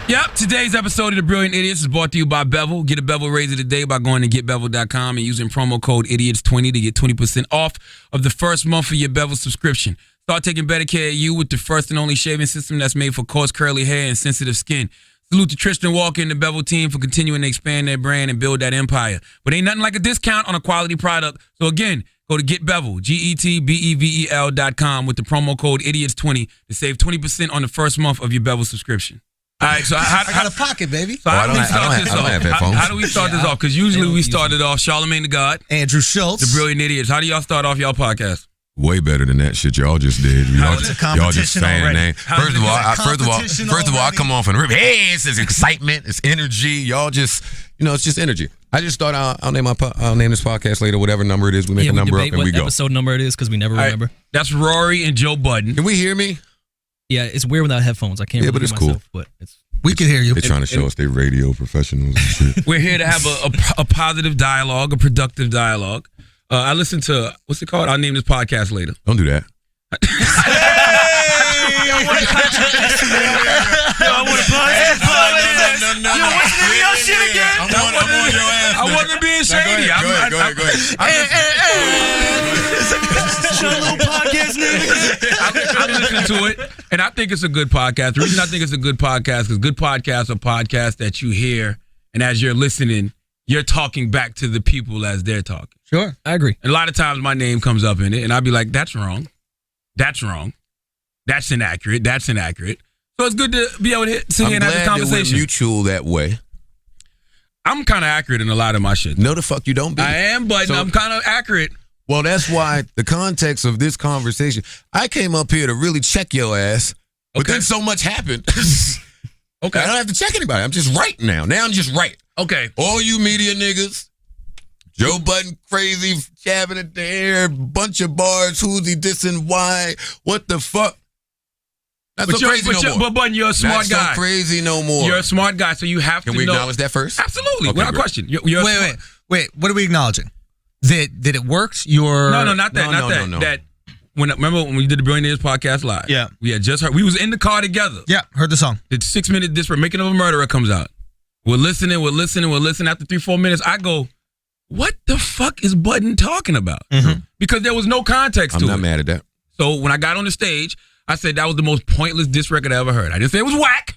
Yep, today's episode of The Brilliant Idiots is brought to you by Bevel. Get a Bevel razor today by going to getbevel.com and using promo code IDIOTS20 to get 20% off of the first month of your Bevel subscription. Start taking better care of you with the first and only shaving system that's made for coarse, curly hair and sensitive skin. Salute to Tristan Walker and the Bevel team for continuing to expand their brand and build that empire. But ain't nothing like a discount on a quality product. So again, go to GetBevel, GetBevel.com with the promo code IDIOTS20 to save 20% on the first month of your Bevel subscription. All right, so I got a pocket, baby. So how do we start this off? How do we start this off? Because usually we started off Charlamagne the God, Andrew Schultz, The Brilliant Idiots. How do y'all start off y'all podcast? Way better than that shit y'all just did. Y'all just saying name. First of all, I come off and rip. Hey, it's excitement, it's energy. Y'all just, it's just energy. I just thought I'll name this podcast later, whatever number it is. We make a number up and we go. What episode number it is because we never remember. That's Rory and Joe Budden. Can we hear me? Yeah, it's weird without headphones. I can't. Yeah, but it's myself, cool. But we can hear you. They're trying to show us they radio professionals and shit. We're here to have a positive dialogue, a productive dialogue. I listened to, what's it called? I'll name this podcast later. Don't do that. I want to your shit again. I wasn't being shady. Go ahead. I listened to it, and I think it's a good podcast. The reason I think it's a good podcast is good podcasts are podcasts that you hear, and as you're listening, you're talking back to the people as they're talking. Sure, I agree. And a lot of times my name comes up in it, and I'll be like, that's wrong. That's wrong. That's inaccurate. That's inaccurate. So it's good to be able to sit here and have a conversation. I'm glad that we're mutual that way. I'm kind of accurate in a lot of my shit. No, the fuck you don't be. I am, but I'm kind of accurate. Well, that's why the context of this conversation, I came up here to really check your ass, but then so much happened. Okay. I don't have to check anybody. I'm just right now. Now I'm just right. Okay. All you media niggas, Joe Budden crazy, jabbing at the air, bunch of bars, who's he dissing, why, what the fuck? Not so crazy no more. But Budden, you're a smart guy. Not so crazy no more. You're a smart guy, so you have to know. Can we acknowledge that first? Absolutely. Okay, without question. Wait. What are we acknowledging? That it worked? No, not that. No. That remember when we did the Brilliant Idiots podcast live? Yeah. We had just heard. We was in the car together. Yeah, heard the song. The 6-minute disc for Making of a Murderer comes out. We're listening. After 3-4 minutes, I go, what the fuck is Budden talking about? Mm-hmm. Because there was no context to it. I'm not mad at that. So when I got on the stage, I said that was the most pointless diss record I ever heard. I didn't say it was whack.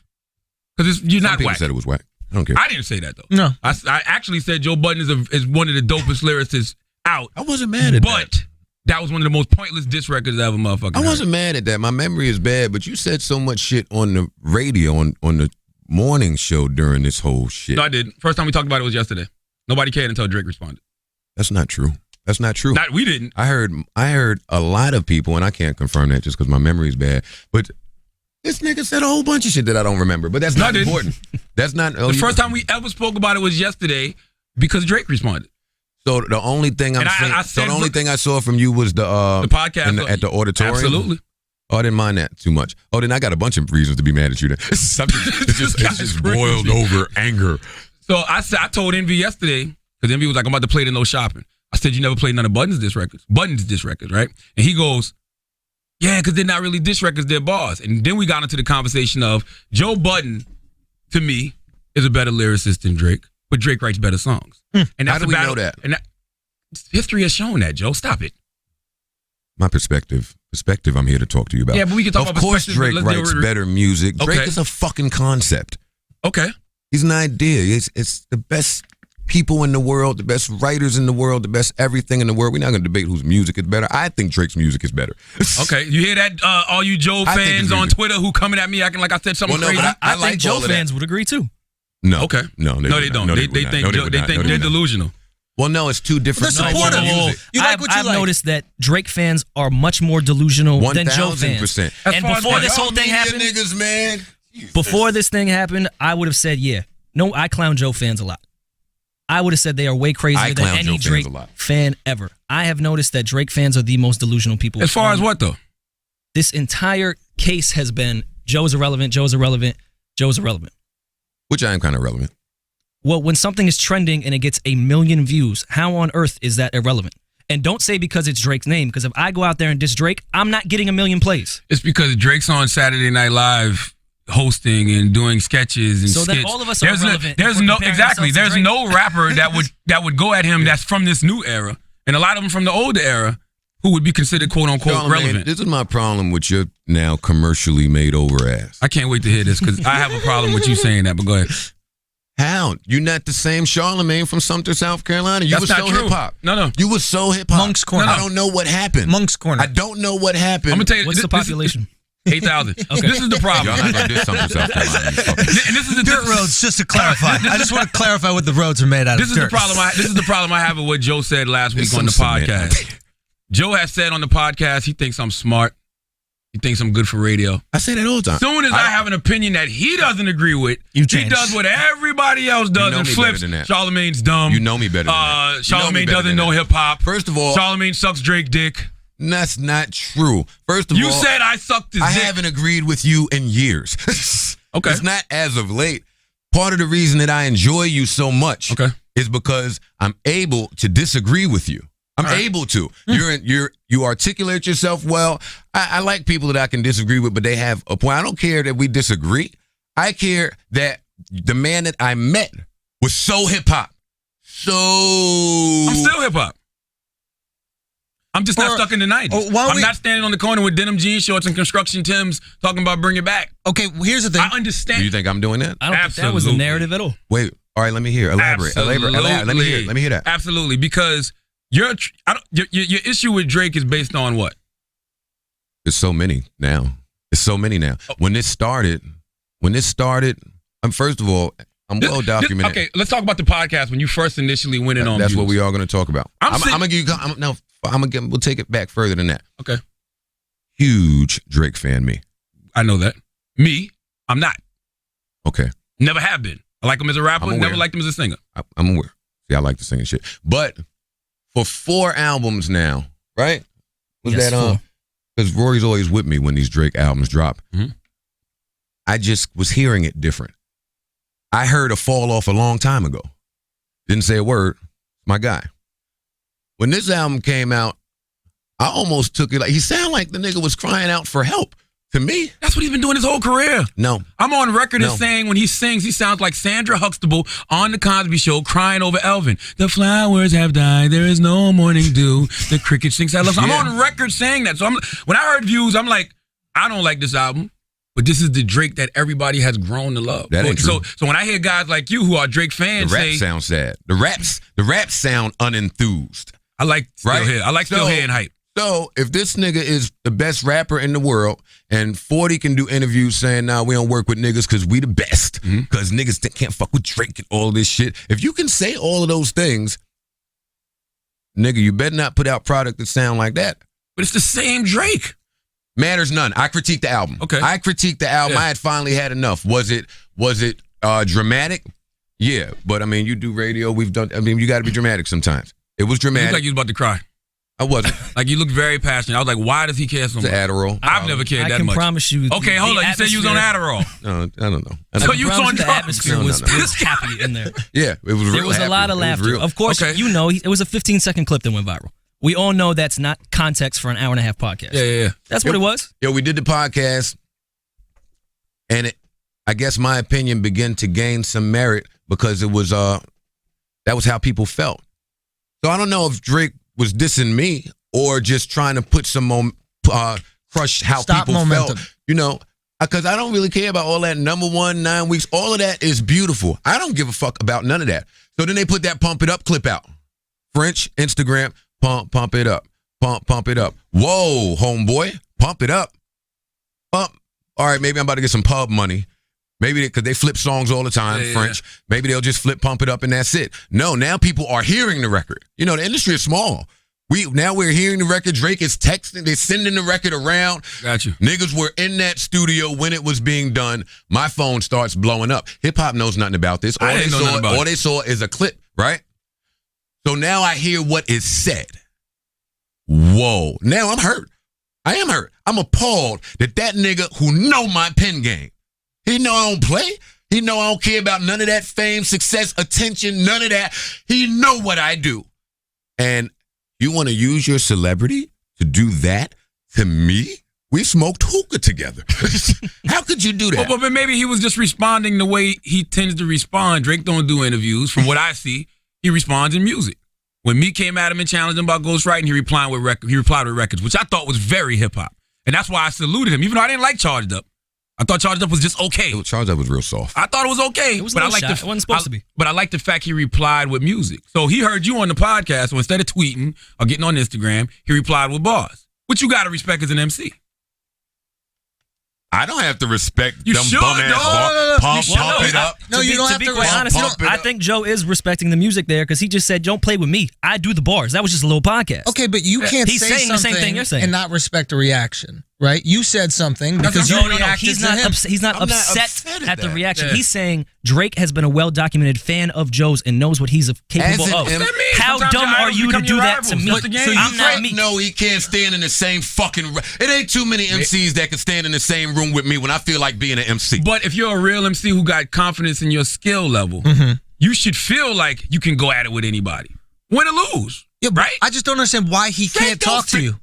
Because you're not people whack. Said it was whack. I don't care. I didn't say that, though. No. I actually said Joe Budden is one of the dopest lyricists out. I wasn't mad at that. But that was one of the most pointless diss records I ever motherfucking I wasn't mad at that. My memory is bad, but you said so much shit on the radio, on the morning show during this whole shit. No, I didn't. First time we talked about it was yesterday. Nobody cared until Drake responded. That's not true. We didn't. I heard a lot of people, and I can't confirm that just because my memory is bad, but this nigga said a whole bunch of shit that I don't remember, but that's not important. That's not... The first time we ever spoke about it was yesterday because Drake responded. So the only thing I saw from you was the podcast at the auditorium? Absolutely. Oh, I didn't mind that too much. Oh, then I got a bunch of reasons to be mad at you then. It's just boiled over anger. So I told Envy yesterday, because Envy was like, I'm about to play the No Shopping. I said, you never played none of Budden's diss records, right? And he goes, yeah, because they're not really diss records, they're bars. And then we got into the conversation of Joe Budden, to me, is a better lyricist than Drake, but Drake writes better songs. And that's how do we know that? And history has shown that, Joe. Stop it. My perspective, I'm here to talk to you about. Yeah, but we can talk about perspective. Of course Drake writes better music. Drake is a fucking concept. Okay. He's an idea. It's the best people in the world, the best writers in the world, the best everything in the world. We're not going to debate whose music is better. I think Drake's music is better. Okay. You hear that, all you Joe fans on Twitter who coming at me acting like I said something crazy? I think Joe fans would agree too. No. Okay. No, they don't. They think they're delusional. Well, no, it's two different types of music. I've noticed that Drake fans are much more delusional than Joe fans. 1,000%. And before this whole thing happened, niggas, man. Before this thing happened, I would have said, yeah. No, I clown Joe fans a lot. I would have said they are way crazier than any Drake fan ever. I have noticed that Drake fans are the most delusional people. As far as what, though? This entire case has been Joe's irrelevant, Joe's irrelevant, Joe's irrelevant. Which I am kind of relevant. Well, when something is trending and it gets 1 million views, how on earth is that irrelevant? And don't say because it's Drake's name, because if I go out there and diss Drake, I'm not getting 1 million plays. It's because Drake's on Saturday Night Live hosting and doing sketches and so skits. Then all of us are relevant. There's no rapper that would go at him that's from this new era, and a lot of them from the older era who would be considered quote unquote relevant. This is my problem with your now commercially made over ass. I can't wait to hear this because I have a problem with you saying that. But go ahead. How? You're not the same Charlamagne from Sumter, South Carolina. You That's were so hip hop. No. You were so hip hop. Monk's Corner. I don't know what happened. Monk's Corner. I don't know what happened. I'm gonna tell you. What's the population? 8,000. Okay. This is the problem. Y'all not gonna do Sumter, South Carolina. And this is the dirt roads. Just to clarify, I just want to clarify what the roads are made out of. This is the problem. This is the problem I have with what Joe said last week on the podcast. Joe has said on the podcast he thinks I'm smart. He thinks I'm good for radio. I say that all the time. As soon as I have an opinion that he doesn't agree with, he does what everybody else does and flips. Charlamagne's dumb. You know me better than that. Charlamagne doesn't know hip hop. First of all, Charlamagne sucks Drake dick. That's not true. First of all, you said I sucked his dick. I haven't agreed with you in years. Okay. It's not as of late. Part of the reason that I enjoy you so much is because I'm able to disagree with you. I'm able to. You articulate yourself well. I like people that I can disagree with, but they have a point. I don't care that we disagree. I care that the man that I met was so hip hop. I'm still hip hop. I'm just not stuck in the 90s. I'm not standing on the corner with denim jean shorts and construction Timbs talking about bring it back. Okay, well, here's the thing. I understand. Do you think I'm doing that? I don't think that was the narrative at all. Wait. All right. Let me hear. Elaborate. Let me hear that. Absolutely, because your issue with Drake is based on what? There's so many now. When this started, first of all, I'm well documented. Okay, let's talk about the podcast when you first initially went in on. That's views. what we are going to talk about. We'll take it back further than that. Okay. Huge Drake fan, me. I know that. Me, I'm not. Okay. Never have been. I like him as a rapper. Never liked him as a singer. I'm aware. See, I like the singing shit. But for 4 albums now, right? Because Rory's always with me when these Drake albums drop. Mm-hmm. I just was hearing it different. I heard a fall off a long time ago. Didn't say a word. My guy. When this album came out, I almost took it like he sounded like the nigga was crying out for help. To me, that's what he's been doing his whole career. No. I'm on record as saying when he sings, he sounds like Sandra Huxtable on The Cosby Show crying over Elvin. The flowers have died. There is no morning dew. The cricket sings I love. Yeah. I'm on record saying that. So when I heard Views, I'm like, I don't like this album. But this is the Drake that everybody has grown to love. That ain't true. So when I hear guys like you who are Drake fans the rap sounds sad. The raps sound unenthused. I like still hearing hype. So if this nigga is the best rapper in the world and 40 can do interviews saying, nah, we don't work with niggas because we the best, because niggas can't fuck with Drake and all this shit. If you can say all of those things, nigga, you better not put out product that sound like that. But it's the same Drake. Matters none. I critiqued the album. Okay. I critiqued the album. Yeah. I had finally had enough. Was it dramatic? Yeah. But I mean, you do radio. You got to be dramatic sometimes. It was dramatic. You look like you was about to cry. I wasn't. Like you looked very passionate. I was like, why does he care so much? It's Adderall. I've never cared that much. I can promise you. Okay, hold on. You said you was on Adderall. No, I don't know. So you was on the drugs. atmosphere was happy in there. Yeah, it was real. There was a lot of laughter. Of course, you know, it was a 15-second clip that went viral. We all know that's not context for an hour-and-a-half podcast. Yeah. That's what it was. Yo, we did the podcast, and I guess my opinion began to gain some merit because it was that was how people felt. So I don't know if Drake was dissing me or just trying to put some crush how people felt. You know, because I don't really care about all that number 1, 9 weeks. All of that is beautiful. I don't give a fuck about none of that. So then they put that Pump It Up clip out. French, Instagram, pump it up. Pump it up. Whoa, homeboy, pump it up. All right, maybe I'm about to get some pub money. Maybe because they flip songs all the time, French. Yeah. Maybe they'll just flip Pump It Up and that's it. No, now people are hearing the record. You know, the industry is small. Now we're hearing the record. Drake is texting. They're sending the record around. Got you. Niggas were in that studio when it was being done. My phone starts blowing up. Hip hop knows nothing about this. All they saw is a clip, right? So now I hear what is said. Whoa. Now I'm hurt. I am hurt. I'm appalled that nigga who know my pen game, he know I don't play. He know I don't care about none of that fame, success, attention, none of that. He know what I do. And you want to use your celebrity to do that to me? We smoked hookah together. How could you do that? But maybe he was just responding the way he tends to respond. Drake don't do interviews. From what I see, he responds in music. When Meek came at him and challenged him about ghostwriting, he replied with records, which I thought was very hip hop, and that's why I saluted him. Even though I didn't like Charged Up, I thought Charged Up was just okay. Charged Up was real soft. I thought it was okay. It was but it wasn't supposed to be. But I like the fact he replied with music. So he heard you on the podcast, so instead of tweeting or getting on Instagram, he replied with bars, which you got to respect as an MC. I don't have to respect you them should, bum-ass no. pump it up. No, you don't have to. To be quite honest, I think Joe is respecting the music there because he just said, "Don't play with me. I do the bars." That was just a little podcast. Okay, but you can't He's say saying the something same thing you're saying and not respect a reaction, right? You said something because you reacted He's to not him. he's not I'm not upset upset at the that. reaction. Yeah. He's saying Drake has been a well-documented fan of Joe's and knows what he's capable As an of. M- How Sometimes dumb your are idols you to become do your that to rivals. me? That's the game. So I'm not me. No, he can't stand in the same fucking. It ain't too many MCs that can stand in the same room with me when I feel like being an MC. But if you're a real MC who got confidence in your skill level, you should feel like you can go at it with anybody. Win or lose. Yeah, but right? I just don't understand why he can't talk to you.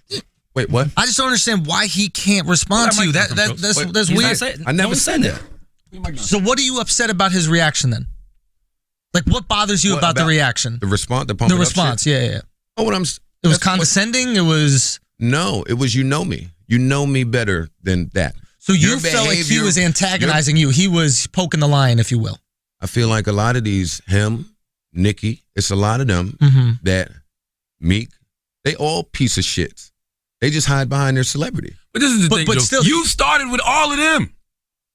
Wait, what? I just don't understand why he can't respond to you. That's He's weird. not saying- I never no one said that. So what are you upset about his reaction then? Like what bothers you What about the about reaction? The response, the pump The it up response, shit? yeah. Oh, what I'm. It was that's what- condescending. It was. No, it was you know me. You know me better than that. So you Your felt like he behavior- was antagonizing you. He was poking the line, if you will. I feel like a lot of these, him, Nicki, it's a lot of them that Meek, they all piece of shits. They just hide behind their celebrity. But this is the thing, but Joe. still- You started with all of them.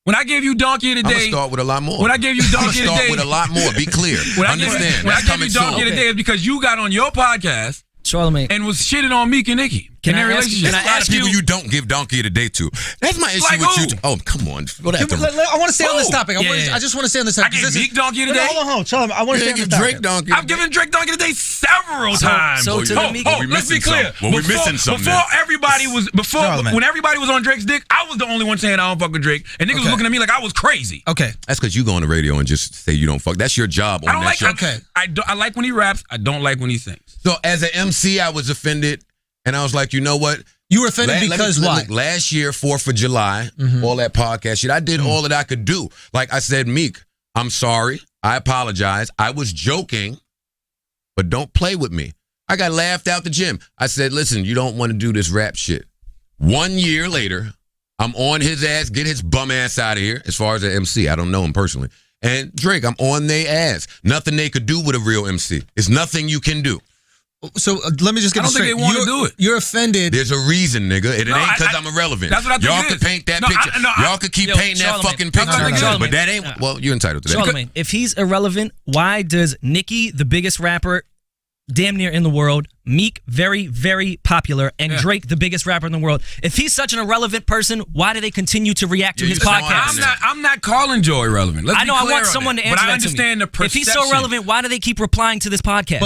When I gave you Donkey of the I'm Day, gonna start with a lot more. when I gave you I'm Donkey gonna of the start Day, with a lot more. Be clear. when I Understand. gave That's you coming Donkey of the soon. Day, it's because you got on your podcast Charlamagne. and was shitting on Meek and Nicki Can in their I ask you- relationship. can I There's a lot of ask people you- you don't give Donkey of the Day to. That's my issue Like with who? you. Oh, come on. Go I want to stay on this Who? topic. Yeah. I just want to stay on this I topic. gave Meek Donkey of the Day. Hold on. Charlie, I want to stay on this give topic. Drake Donkey. I've given Drake Donkey of the Day several times. so to the Meek- we let's be missing clear. something. Well, we missing something Before then. everybody was, Charlamagne. when everybody was on Drake's dick, I was the only one saying I don't fuck with Drake, and niggas was Okay. looking at me like I was crazy. Okay. That's because you go on the radio and just say you don't fuck. That's your job on I don't that like. show. Okay. I like when he raps. I don't like when he sings. So as an MC, I was offended, and I was like, you know what? You were offended because why? Look, last year, 4th of July, all that podcast shit, I did all that I could do. Like I said, Meek, I'm sorry. I apologize. I was joking, but don't play with me. I got laughed out the gym. I said, listen, you don't want to do this rap shit. 1 year later, I'm on his ass, get his bum ass out of here, as far as an MC. I don't know him personally. And Drake, I'm on their ass. Nothing they could do with a real MC. It's nothing you can do. So let me just get I don't this straight. think they wanna do it. You're offended. There's a reason, nigga. It No, ain't because I- I'm irrelevant. that's what I think Y'all it can is. paint that No, picture. I- Y'all can keep Yo, painting that Charlamagne. fucking picture. Charlamagne. But that ain't, well, you're entitled to that. Charlamagne, if he's irrelevant, why does Nicki, the biggest rapper damn near in the world, Meek, very, very popular, and Drake, the biggest rapper in the world, if he's such an irrelevant person, why do they continue to react to Yeah, his you just podcast? want I'm not calling Joe irrelevant. Let's I know be I clear want on someone that. to answer But I that understand to the me. If perception. he's so relevant, why do they keep replying to this podcast?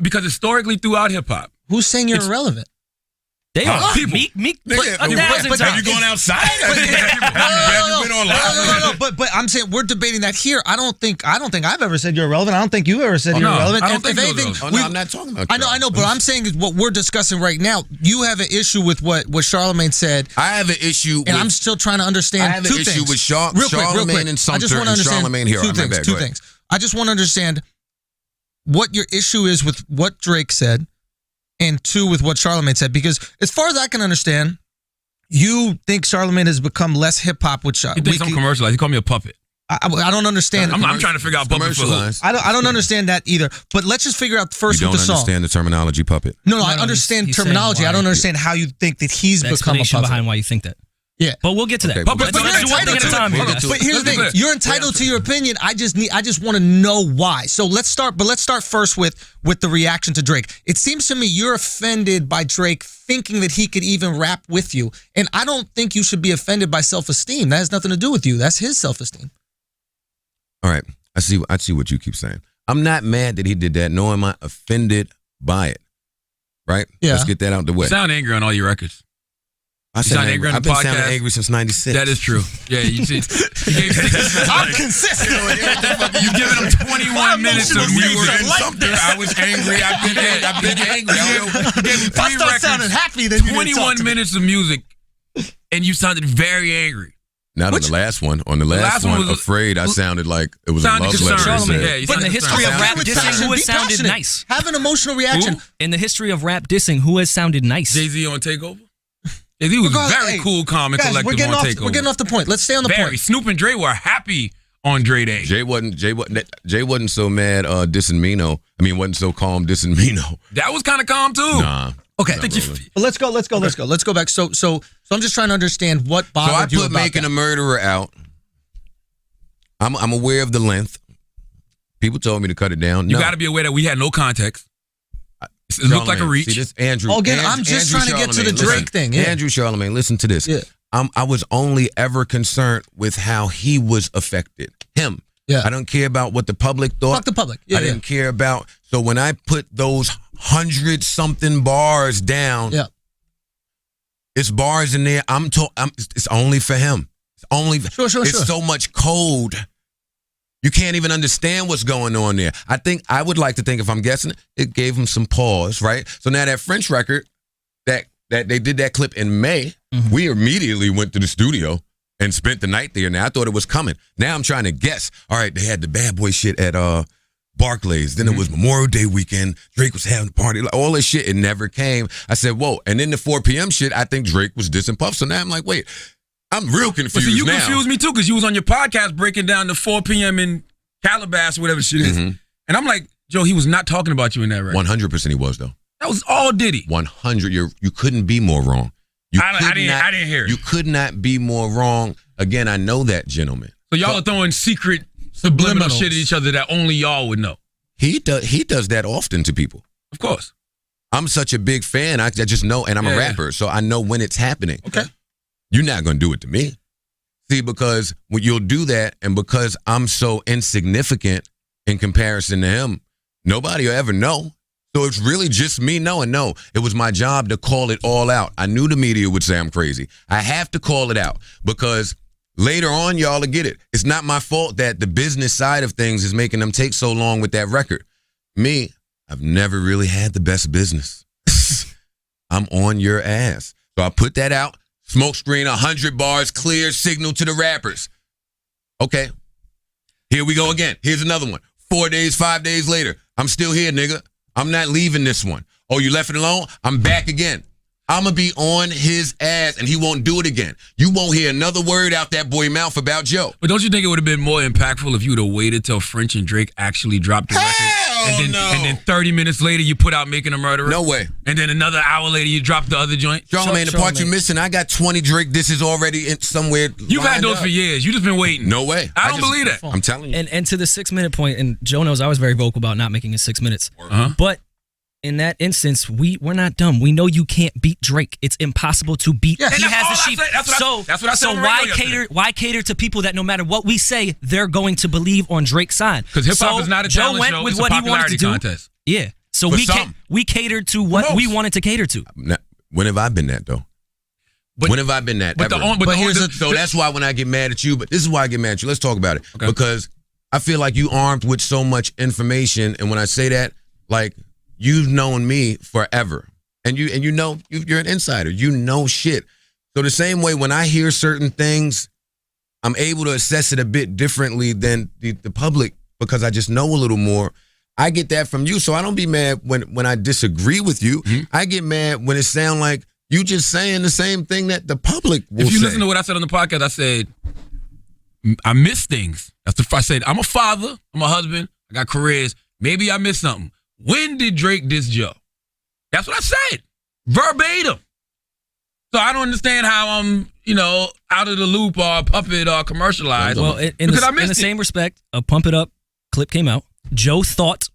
Because historically throughout hip hop, Who's saying you're irrelevant? They are. people. Meek Nigga, put 1,000 but- have you times. gone outside? Have you been on live? No. But I'm saying we're debating that here. I don't think I've ever said you're irrelevant. I don't think you ever said you're no, irrelevant. I don't If think anything, so, Oh, no, I'm not talking about I know, but I'm saying is what we're discussing right now. You have an issue with what Charlamagne said, I have an issue and with, I'm still trying to understand I have an two issue things. with Real quick. Charlamagne and I Sumter just want to and understand Charlamagne here. two All right, my things. bad. Two Go ahead. things. I just want to understand what your issue is with what Drake said, and two, with what Charlamagne said. Because as far as I can understand, you think Charlamagne has become less hip hop, which he thinks I'm commercialized. He called me a puppet. I don't understand. I'm trying to figure out puppet for who. Commercialized. I don't understand that either. But let's just figure out first You with don't the song. understand the terminology puppet. No, I No, understand he's terminology. saying I don't why. understand how you think that he's The become a explanation puppet. behind why you think that. Yeah. But we'll get to that. Okay, but Let's you're do one thing at a time here. We'll get guys. to it. But here's the Let's be thing: clear. you're entitled to your opinion. I just want to know why. So let's start first with the reaction to Drake. It seems to me you're offended by Drake thinking that he could even rap with you, and I don't think you should be offended by self-esteem. That has nothing to do with you. That's his self-esteem. All right. I see what you keep saying. I'm not mad that he did that, nor am I offended by it. Right? Yeah. Let's get that out the way. You sound angry on all your records. I sound angry on I've the been sounding podcast. angry since 96. That is true. Yeah, you see, he gave 6 I'm consistent. You giving him 21 minutes of When we were music. in something, I was angry. I've been angry. He gave him If I 3 start records, sounding happy, then you didn't talk 21 to me. minutes of music. and you sounded very angry. Not on the last one. On the last one, Afraid, I sounded like it was a love letter. Yeah, but in the history of rap dissing, who has sounded nice? Have an emotional reaction. In the history of rap dissing, who has sounded nice? Jay-Z on Takeover? Jay-Z was very cool, calm, and collective on Takeover. We're getting off the point. Let's stay on the point. Snoop and Dre were happy on Dre Day. Jay wasn't so mad dissing Mino. I mean, wasn't so calm dissing Mino. That was kind of calm too. Nah. Okay, let's go back. So I'm just trying to understand what bothered you about So I put Making a Murderer out. I'm aware of the length. People told me to cut it down. You got to be aware that we had no context. It looked like a reach. See this, Andrew. I'm just trying to get to the Drake thing. Yeah. Andrew Charlemagne, listen to this. Yeah. I was only ever concerned with how he was affected. Him. Yeah. I don't care about what the public thought. Fuck the public. Yeah, I didn't care about. So when I put those 100-something bars down, it's bars in there. It's only for him. It's only. Sure. It's so much code. You can't even understand what's going on there. I would like to think, if I'm guessing, it gave him some pause, right? So now that French record, that they did that clip in May, we immediately went to the studio and spent the night there. Now I thought it was coming. Now I'm trying to guess. All right, they had the Bad Boy shit at Barclays. Then it was Memorial Day weekend. Drake was having a party. All this shit, it never came. I said, whoa. And then the 4 p.m. shit, I think Drake was dissing Puff. So now I'm like, wait, I'm real confused now. But see, you confused me too, because you was on your podcast breaking down the 4 p.m. in Calabasas or whatever shit is. And I'm like, Joe, he was not talking about you in that record. 100% he was, though. That was all Diddy. 100. You couldn't be more wrong. I didn't hear it. You could not be more wrong. Again, I know that, gentleman. So y'all are throwing secret subliminal shit at each other that only y'all would know. He does that often to people. Of course. I'm such a big fan. I just know, and I'm a rapper, so I know when it's happening. Okay. You're not going to do it to me. See, because when you'll do that, and because I'm so insignificant in comparison to him, nobody will ever know. So it's really just me knowing, no, it was my job to call it all out. I knew the media would say I'm crazy. I have to call it out because later on, y'all will get it. It's not my fault that the business side of things is making them take so long with that record. Me, I've never really had the best business. I'm on your ass. So I put that out. Smoke screen, 100 bars, clear signal to the rappers. Okay. Here we go again. Here's another one. 4 days, 5 days later. I'm still here, nigga. I'm not leaving this one. Oh, you left it alone? I'm back again. I'm going to be on his ass, and he won't do it again. You won't hear another word out that boy mouth about Joe. But don't you think it would have been more impactful if you would have waited till French and Drake actually dropped the record? And then 30 minutes later, you put out Making a Murderer? No way. And then another hour later, you dropped the other joint? Charlemagne, the part you missing, I got 20 Drake disses already in somewhere. You've had those for years. You just been waiting. No way. I don't believe that. I'm telling you. And to the 6 minute point, and Joe knows I was very vocal about not making it 6 minutes. But in that instance, we're not dumb. We know you can't beat Drake. It's impossible to beat. Yeah, he has the sheep. That's what I said. So why cater to people that no matter what we say, they're going to believe on Drake's side? Because hip hop is not a talent show. It's a popularity contest. Yeah. So we catered to what we wanted to cater to. When have I been that though? When have I been that? So that's why when I get mad at you, but this is why I get mad at you. Let's talk about it. Okay. Because I feel like you armed with so much information, and when I say that, like, you've known me forever, and you know you're an insider. You know shit. So the same way when I hear certain things, I'm able to assess it a bit differently than the public because I just know a little more. I get that from you, so I don't be mad when I disagree with you. I get mad when it sounds like you just saying the same thing that the public will say. If you listen to what I said on the podcast, I said I miss things. I said I'm a father, I'm a husband, I got careers. Maybe I missed something. When did Drake diss Joe? That's what I said. Verbatim. So I don't understand how I'm, out of the loop or puppet or commercialized. Well, in the same respect, a Pump It Up clip came out. Joe thought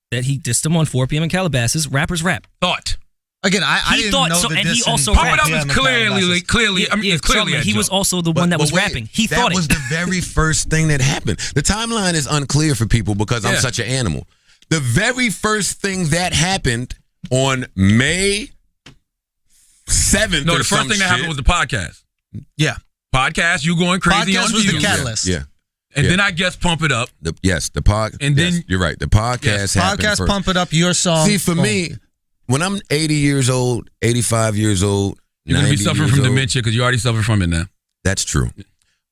that he dissed him on 4 p.m. in Calabasas. Rappers rap. Thought. Again, I didn't know the and he also Pump It Up is clearly. It's clearly he was also the one that was rapping. He thought that was the very first thing that happened. The timeline is unclear for people because I'm such an animal. The very first thing that happened on May 7th. No, the first thing that happened was the podcast. Yeah. Podcast, you going crazy on was views. the catalyst. Yeah. And then I guess Pump It Up. The podcast. And then you're right. The podcast happened first. Pump It Up, your song. See, for me, when I'm 80 years old, 85 years old, You're going to be suffering from dementia because you already suffer from it now. That's true.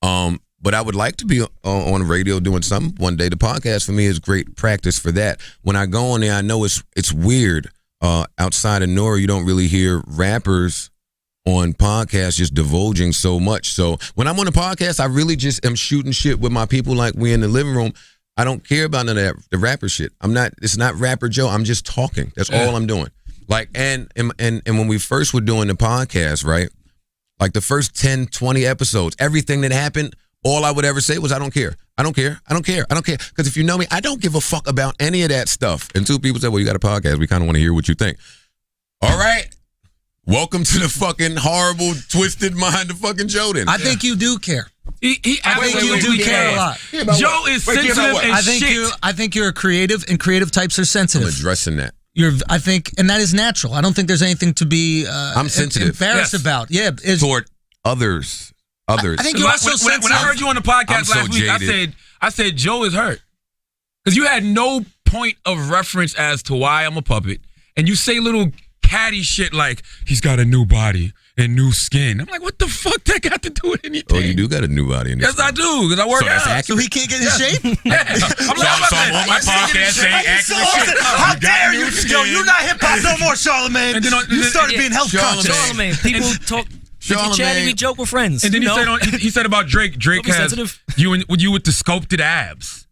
But I would like to be on radio doing something one day. The podcast for me is great practice for that. When I go on there, I know it's weird. Outside of Nora, you don't really hear rappers on podcasts just divulging so much. So when I'm on a podcast, I really just am shooting shit with my people like we in the living room. I don't care about none of that, the rapper shit. It's not Rapper Joe. I'm just talking. That's all I'm doing. Like, and when we first were doing the podcast, right? Like the first 10, 20 episodes, everything that happened, all I would ever say was, I don't care. I don't care. I don't care. I don't care. Because if you know me, I don't give a fuck about any of that stuff. And two people said, well, you got a podcast. We kind of want to hear what you think. All right. Welcome to the fucking horrible, twisted mind of fucking Joe then. I think you do care. He absolutely do care a lot. Joe is sensitive as shit. I think you're a creative, and creative types are sensitive. I'm addressing that. I think, and that is natural. I don't think there's anything to be I'm sensitive. Embarrassed about. Yeah. Toward others. I think you're also sensitive. When I heard you on the podcast last week, I said Joe is hurt. Because you had no point of reference as to why I'm a puppet. And you say little catty shit like, he's got a new body and new skin. I'm like, what the fuck that got to do with anything? Oh, you do got a new body in this. Yes, I do, because I work out. So he can't get in shape? Yeah. I'm on my podcast saying accurate shit. How dare you? Yo, you're not hip-hop no more, Charlamagne. You started being health conscious. Charlamagne, people talk... If you chatting, we joke with friends. And then he said about Drake. Drake has you with the sculpted abs.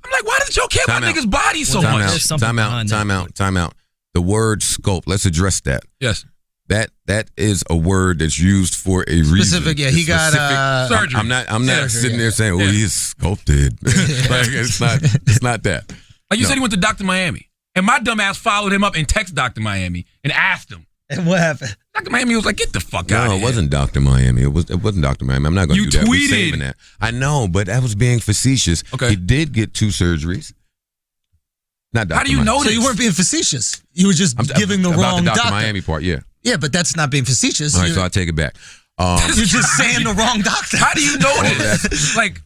I'm like, why does Joe care about niggas' body so much? Time out. The word sculpt. Let's address that. Yes. That is a word that's used for a reason. Specific. Yeah, he got surgery. I'm not sitting there saying, well, he's sculpted. Like it's not that. Like you said, he went to Dr. Miami, and my dumb ass followed him up and texted Dr. Miami and asked him. And what happened? Dr. Miami was like, get the fuck out of here. No, it wasn't Dr. Miami. It wasn't Dr. Miami. I'm not going to do that. You We're tweeted. saving that. I know, but that was being facetious. Okay. He did get 2 surgeries. Not Dr. How do you know So this? you weren't being facetious. You were just giving the wrong about the Dr. doctor. Miami part, yeah. Yeah, but that's not being facetious. All right, so I take it back. You're just saying the wrong doctor. How do you know this? Like,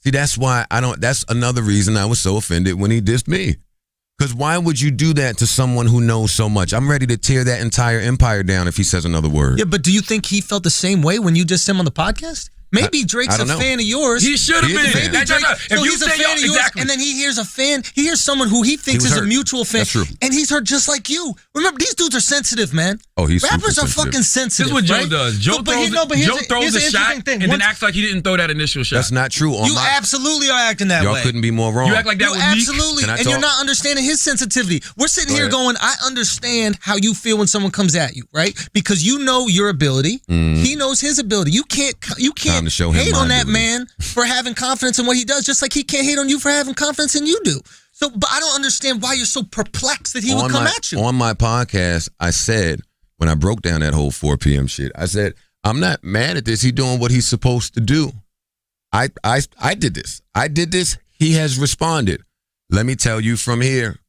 see, that's why that's another reason I was so offended when he dissed me. Because why would you do that to someone who knows so much? I'm ready to tear that entire empire down if he says another word. Yeah, but do you think he felt the same way when you dissed him on the podcast? Maybe Drake's a fan of yours. He should have been. Maybe Drake, if you he's a fan of yours, and then he hears a fan. He hears someone who he thinks is a mutual fan. That's true. And he's hurt just like you. Remember, these dudes are sensitive, man. Oh, he's rappers super are fucking sensitive. This is what right? Joe does. Joe throws a shot and then acts like he didn't throw that initial shot. That's not true. You absolutely are acting that way. Y'all couldn't be more wrong. You act like that with absolutely, and you're not understanding his sensitivity. We're sitting here going, I understand how you feel when someone comes at you, right? Because you know your ability. He knows his ability. You can't hate on that man for having confidence in what he does, just like he can't hate on you for having confidence in you do. So, but I don't understand why you're so perplexed that he would come at you. On my podcast, I said, when I broke down that whole 4 p.m. shit, I said, I'm not mad at this. He's doing what he's supposed to do. I did this. I did this. He has responded. Let me tell you from here,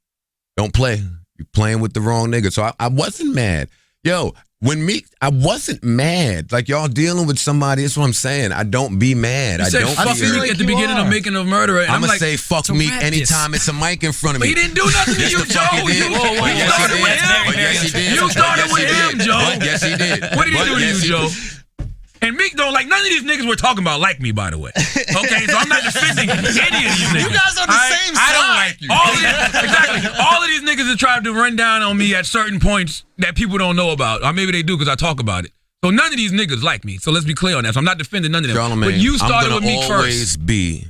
don't play. You're playing with the wrong nigga. So I wasn't mad. Yo, when I wasn't mad. Like, y'all dealing with somebody, that's what I'm saying. I don't be mad. You said fuck Meek at the beginning of Making a Murderer. I'm going to say fuck Meek anytime it's a mic in front of me. But he didn't do nothing to you, Joe. You started with him, Joe. Yes, he did. What did he do to you, Joe? And Meek don't like, none of these niggas we're talking about like me, by the way. Okay, so I'm not defending any of these niggas. You guys are the same side. I don't like you. Exactly. All of these niggas have tried to run down on me at certain points that people don't know about. Or maybe they do because I talk about it. So none of these niggas like me. So let's be clear on that. So I'm not defending none of them. Charlamagne, but you started with Meek first. I'm going to always be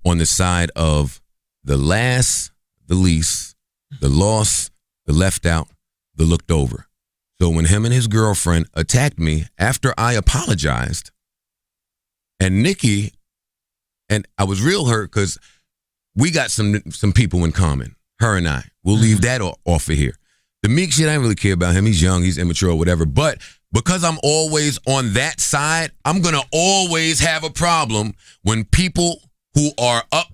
on the side of the last, the least, the lost, the left out, the looked over. So when him and his girlfriend attacked me after I apologized, and Nikki, and I was real hurt because we got some people in common, her and I. We'll leave that off of here. The Meek shit, I don't really care about him. He's young, he's immature, whatever. But because I'm always on that side, I'm going to always have a problem when people who are up,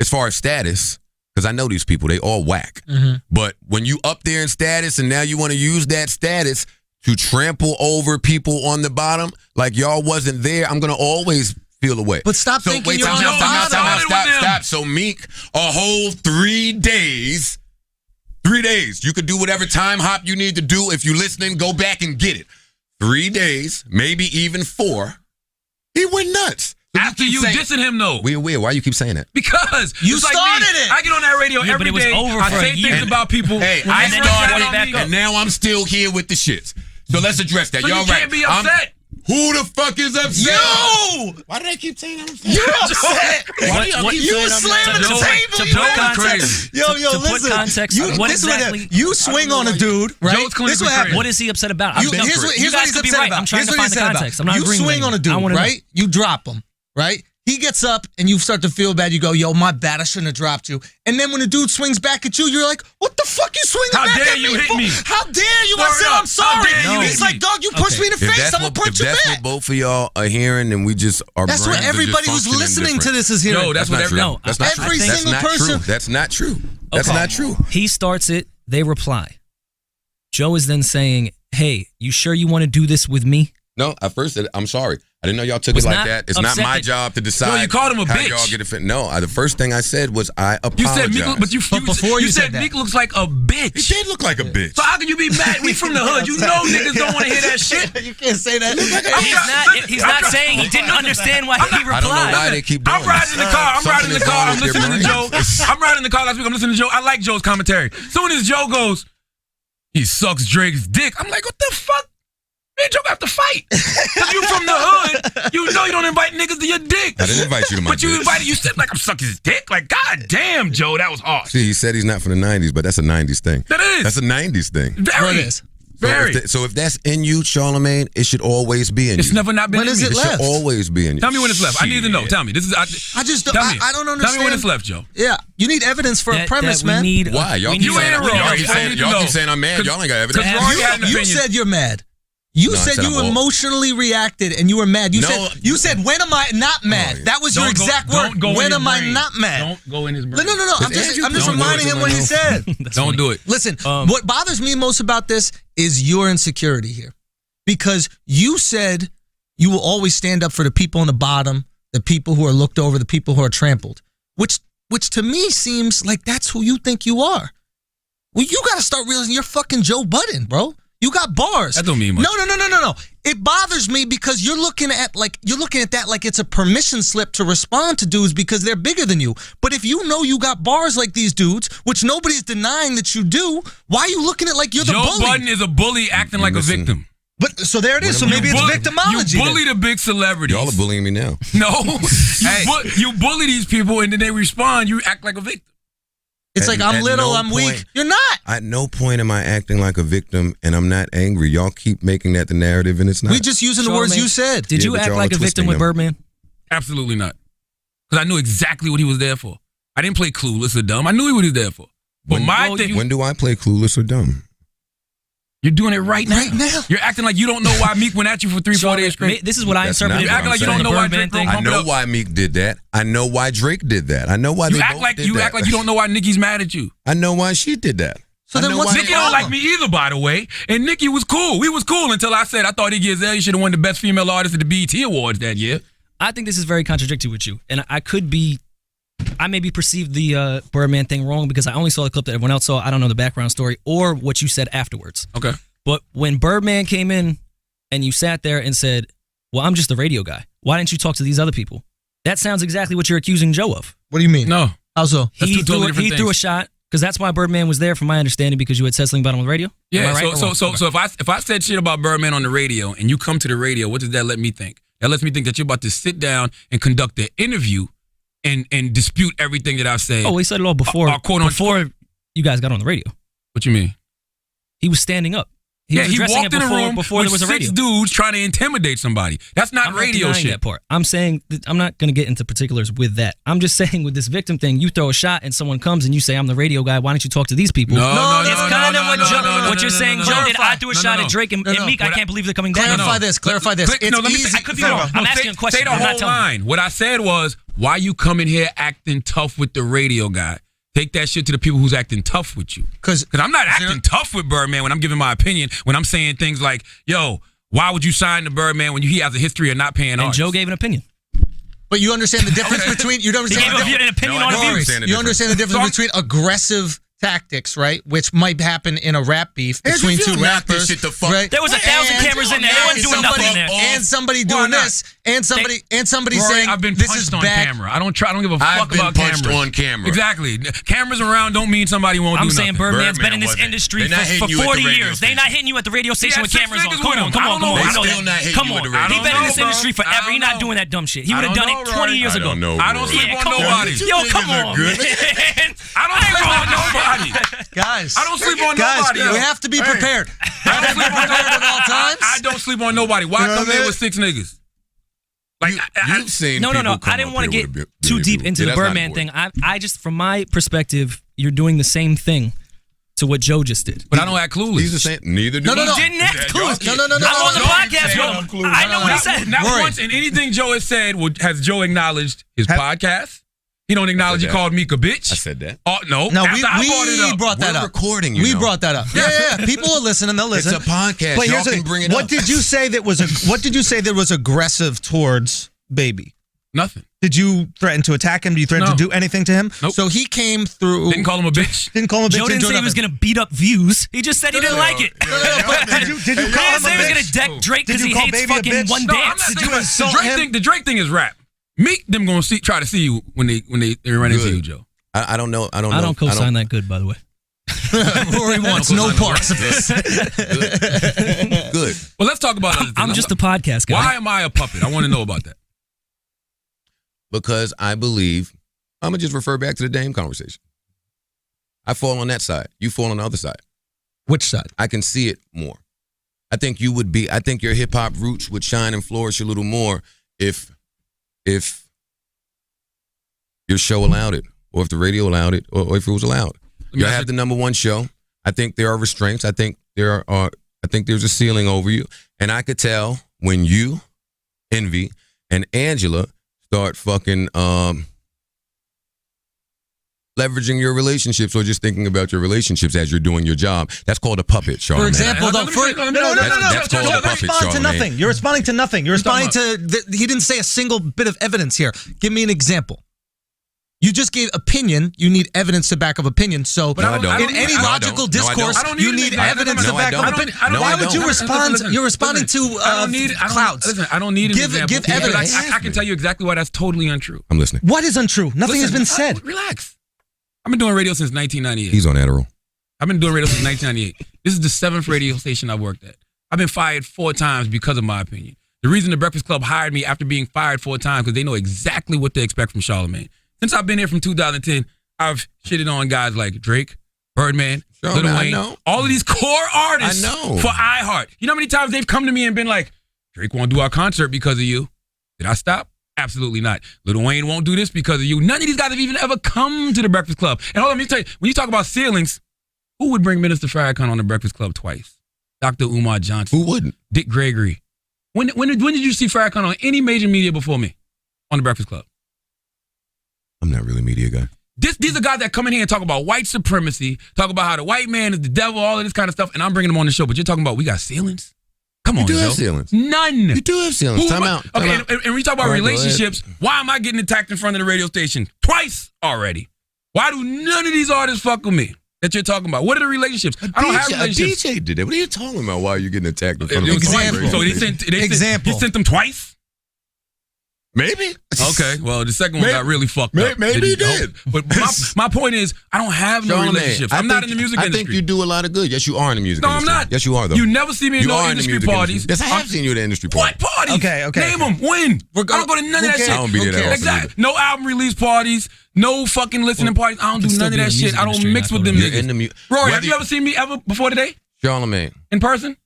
as far as status, because I know these people, they all whack. But when you up there in status and now you want to use that status to trample over people on the bottom, like y'all wasn't there, I'm going to always feel away. But stop thinking you're on the bottom. Stop. So Meek, a whole 3 days 3 days. You could do whatever time hop you need to do. If you're listening, go back and get it. 3 days, maybe even 4. He went nuts. So After you dissing him, though. Weird. Why you keep saying that? Because you it's like started me. it. I get on that radio every but it was day. over I for a say year. things about people. Hey, and I then they started shut it, me. and now I'm still here with the shits. So let's address that. So Y'all you can't right. be upset. Who the fuck is upset? You! Why do they keep saying I'm upset? You're upset. Why do y'all keep You saying I'm slamming the upset? table. To You put context, crazy. Yo, to put listen. context, what this is what exactly? happened. You swing on a dude, right? Joe's clinically This what happened. crazy. What is he upset about? You, No, here's what, you here's what guys he's could be upset right. about. I'm trying Here's to what find he's the upset context. about. I'm not You agreeing swing with on a anything. I dude, wanna know. right? You drop him, right? He gets up and you start to feel bad. You go, yo, my bad. I shouldn't have dropped you. And then when the dude swings back at you, you're like, what the fuck you swinging How back dare at you me hit for? me? How dare you? I Word said, up. I'm sorry. How dare you He's hit like, me? dog, you punched me in the face. I'm going to punch you that's back. what both of y'all are hearing, and we just are. That's what everybody who's listening to this is hearing. No, that's what not every. true. No, That's not every true. single That's not person- True. That's not true. That's Okay. not true. He starts it. They reply. Joe is then saying, "Hey, you sure you want to do this with me?" No, I first said I'm sorry. I didn't know y'all took Was it like not that. It's not upset my that- job to decide. No, you called him a how bitch. Y'all get offended. No, the first thing I said was I You apologize. said Meek, but before you said said that. Meek looks like a bitch. He did look like a bitch. So how can you be mad? We from the hood. You know niggas don't want to hear that shit. You can't say that. He's not saying he didn't understand why he I don't know replied. why they keep doing I'm riding in the this. car. I'm riding in the Something is car. wrong I'm with their listening to Joe. brains. I'm riding in the car last week. I'm listening to Joe. I like Joe's commentary. Soon as Joe goes, he sucks Drake's dick. I'm like, what the fuck? Me and Joe have to fight. Because you from the hood. You know you don't invite niggas to your dick. I didn't invite you to my But you bitch. invited, you said like I'm sucking his dick. Like, god damn, Joe, that was harsh. See, he said he's not from the 90s, but that's a 90s thing. That is. That's a 90s thing. Very. What is? Very. So if that's in you, Charlamagne, it should always be in It's you. never not been When in is me. it It left? should always be in you. Tell me when it's left. I need to know. Shit. Tell me. This is. I just don't, Tell me. I don't understand. Tell me when it's left, Joe. Yeah, you need evidence for a premise, we man. need Why? Y'all we keep need- You ain't saying, wrong. y'all I keep need saying, to y'all know. keep saying I'm mad. Y'all ain't got evidence. Because Rory had an You opinion. said you're mad. You No, I said said you I'm old. emotionally reacted and you were mad. You No. said when am I not mad? yeah. That was your Don't go- exact don't word. go in When his am I brain. not mad? Don't go in his brain. No. I'm Andrew, just don't do reminding it to him my what he nose. said. Don't do it. Listen, what bothers me most about this is your insecurity here. Because you said you will always stand up for the people on the bottom, the people who are looked over, the people who are trampled. Which to me seems like that's who you think you are. Well, you got to start realizing you're fucking Joe Budden, bro. You got bars. That don't mean much. No. It bothers me because you're looking at that like it's a permission slip to respond to dudes because they're bigger than you. But if you know you got bars like these dudes, which nobody's denying that you do, why are you looking at like you're the Joe bully? Budden is a bully acting like a Listen. victim. But so there it is. So You maybe it's bully- victimology. You bully the big celebrities. Y'all are bullying me now. No. You bully these people and then they respond. You act like a victim. It's like I'm At little, no I'm weak. point- You're not. At no point am I acting like a victim, and I'm not angry. Y'all keep making that the narrative, and it's not. We just using the words Charlamagne, you said. Did you but act y'all like are a victim twisting with them. Birdman? Absolutely not. Because I knew exactly what he was there for. I didn't play clueless or dumb. I knew what he was there for. But my thing, When do I play clueless or dumb? you're doing it right now. Right now. You're acting like you don't know why Meek went at you for 3-4 days straight. This is what I That's interpreted. not what I'm like you saying. don't know the why Birdman Drake thing. wrote I know why Meek did that. I know why Drake did that. I know why You they act both like did you that. act like you don't know why Nicki's mad at you. I know why she did that. So I then know what's why the Nicki they- don't problem? like me either, by the way. And Nicki was cool. We was cool until I said I thought Iggy Azalea should have won the best female artist at the BET Awards that year. I think this is very contradictory with you, and I maybe perceived the Birdman thing wrong because I only saw the clip that everyone else saw. I don't know the background story or what you said afterwards. Okay. But when Birdman came in and you sat there and said, well, I'm just the radio guy. Why didn't you talk to these other people? That sounds exactly what you're accusing Joe of. What do you mean? No. How so? That's two totally different He threw a things. shot because that's why Birdman was there, from my understanding, because you had said something about him on the radio. Yeah, Am I right or wrong? so if I said shit about Birdman on the radio and you come to the radio, what does that let me think? That lets me think that you're about to sit down and conduct an interview and dispute everything that I've said. Oh, he said it all before you guys got on the radio. What you mean? He was standing up. He was He addressing walked it in a room before there with was a 6 radio. dudes trying to intimidate somebody. That's not I'm radio not denying shit. that part. I'm saying I'm not going to get into particulars with that. I'm just saying with this victim thing, you throw a shot and someone comes and you say, I'm the radio guy. Why don't you talk to these people? No, It's kind of what you're saying, Joe. Did I threw a shot no. at Drake and Meek? I can't believe they're coming down. Clarify this. Clarify this. Click- It's no, let me easy. say- I could be wrong. I'm asking a question. Say the I'm not whole telling you. line. What I said was, why you coming here acting tough with the radio guy? Take that shit to the people who's acting tough with you. Because I'm not acting tough with Birdman when I'm giving my opinion, when I'm saying things like, yo, why would you sign to Birdman when he has a history of not paying And artists? Joe gave an opinion. But you understand the difference between you don't He understand gave the an opinion on I the don't views. understand the You difference. understand the difference between aggressive tactics, right? Which might happen in a rap beef between two rappers. Right? There was 1,000 cameras in there. They wasn't doing nothing in there. And somebody doing this, and somebody Rory, saying I've been this is punched on bad. camera. I don't give a fuck about cameras. On camera. Exactly. Cameras around don't mean somebody won't do nothing. I'm saying Birdman's been in this industry for 40 years. They not hitting you at the radio station with cameras on. Come on. Come on. He been in this industry forever. He not doing that dumb shit. He would have done it 20 years ago. I don't sleep on nobody. Yo, come on, man. I don't sleep on nobody. Guys, I don't sleep on nobody. We have to be prepared. I don't sleep on nobody at all times. I don't sleep on nobody. Why come there with 6 niggas? Like you've seen no. I didn't want to get too deep into the Birdman thing. I just, from my perspective, you're doing the same thing to what Joe just did. But I don't act clueless. He's the same. Neither do No. He didn't act clueless. No. I'm on the podcast, bro. I know what he said. Not once in anything Joe has said has Joe acknowledged his podcast. He don't acknowledge he called Meek a bitch. I said that. Oh, no. No, we brought that up. Recording, we brought that up. Yeah. People are listening. They'll listen. It's a podcast. But Y'all here's the can thing. bring it up. What did you say that was aggressive towards Baby? Nothing. Did you threaten to attack him? Did you threaten to do anything to him? Nope. So he came through. Didn't call him a bitch. Didn't call him a bitch. Joe didn't say he was going to beat up views. He just said he didn't like it. Did you He call didn't him say a he was going bitch? to deck Drake because he call hates Baby a fucking bitch? one No, I'm dance. not Did you saying insult him? the Drake thing is rap. Meek them gonna try to see you when they run into you, Joe. I don't know. I don't co-sign that good, by the way. Rory wants no parts of this. Good. Well, let's talk about other things. I'm just a podcast guy. Why am I a puppet? I want to know about that. Because I believe, I'm going to just refer back to the Dame conversation. I fall on that side. You fall on the other side. Which side? I can see it more. I think your hip hop roots would shine and flourish a little more if your show allowed it, or if the radio allowed it, or if it was allowed. You have the #1 show. I think there are restraints. I think there's a ceiling over you. And I could tell when you, Envy, and Angela start fucking leveraging your relationships or just thinking about your relationships as you're doing your job. That's called a puppet, Charlamagne. For example, though, That's called a puppet, respond to Charlamagne. nothing. You're responding to nothing. You're responding to. he didn't say a single bit of evidence here. Give me an example. You just gave opinion. You need evidence to back up opinion. So, No, I don't. in any No, I logical don't. No, I don't. discourse, I don't need you an need example. evidence to No, I back don't. up opinion. No, I Why would don't. you respond? You're responding to clouds. Listen, I don't need an example. Give evidence. I can tell you exactly why that's totally untrue. I'm listening. What is untrue? Nothing has been said. Relax. I've been doing radio since 1998. He's on Adderall. I've been doing radio since 1998. This is the 7th radio station I've worked at. I've been fired 4 times because of my opinion. The reason the Breakfast Club hired me after being fired 4 times because they know exactly what to expect from Charlamagne. Since I've been here from 2010, I've shitted on guys like Drake, Birdman, Lil Wayne, all of these core artists for iHeart. You know how many times they've come to me and been like, Drake won't do our concert because of you. Did I stop? Absolutely not. Lil Wayne won't do this because of you. None of these guys have even ever come to the Breakfast Club. And hold on, let me tell you, when you talk about ceilings, who would bring Minister Farrakhan on the Breakfast Club twice? Dr. Umar Johnson. Who wouldn't? Dick Gregory. When did you see Farrakhan on any major media before me on the Breakfast Club? I'm not really a media guy. These are guys that come in here and talk about white supremacy, talk about how the white man is the devil, all of this kind of stuff, and I'm bringing them on the show. But you're talking about we got ceilings? Come on, You do Joe. have ceilings. None. You do have ceilings. Time out. Okay, and when you talk about All right, go relationships, why am I getting attacked in front of the radio station twice already? Why do none of these artists fuck with me that you're talking about? What are the relationships? I don't have relationships. A DJ did that. What are you talking about? Why are you getting attacked in front It of was twice. radio So station? Example. He sent them twice? Maybe. Okay, well, the second one got really fucked up. Maybe he did. But my point is, I don't have no relationships. I'm not in the music industry. I think you do a lot of good. Yes, you are in the music industry. No, I'm not. Yes, you are, though. You never see me in You no are in the industry music parties. industry. Yes, I have seen you at the industry party. What parties? Okay. Name them. When? I don't go to none of that shit. I don't be there that often Exactly. No album release parties. No fucking listening parties. I don't do none of that shit. I don't mix with them You're in the niggas. Rory, have you ever seen me ever before today? Charlamagne. In person?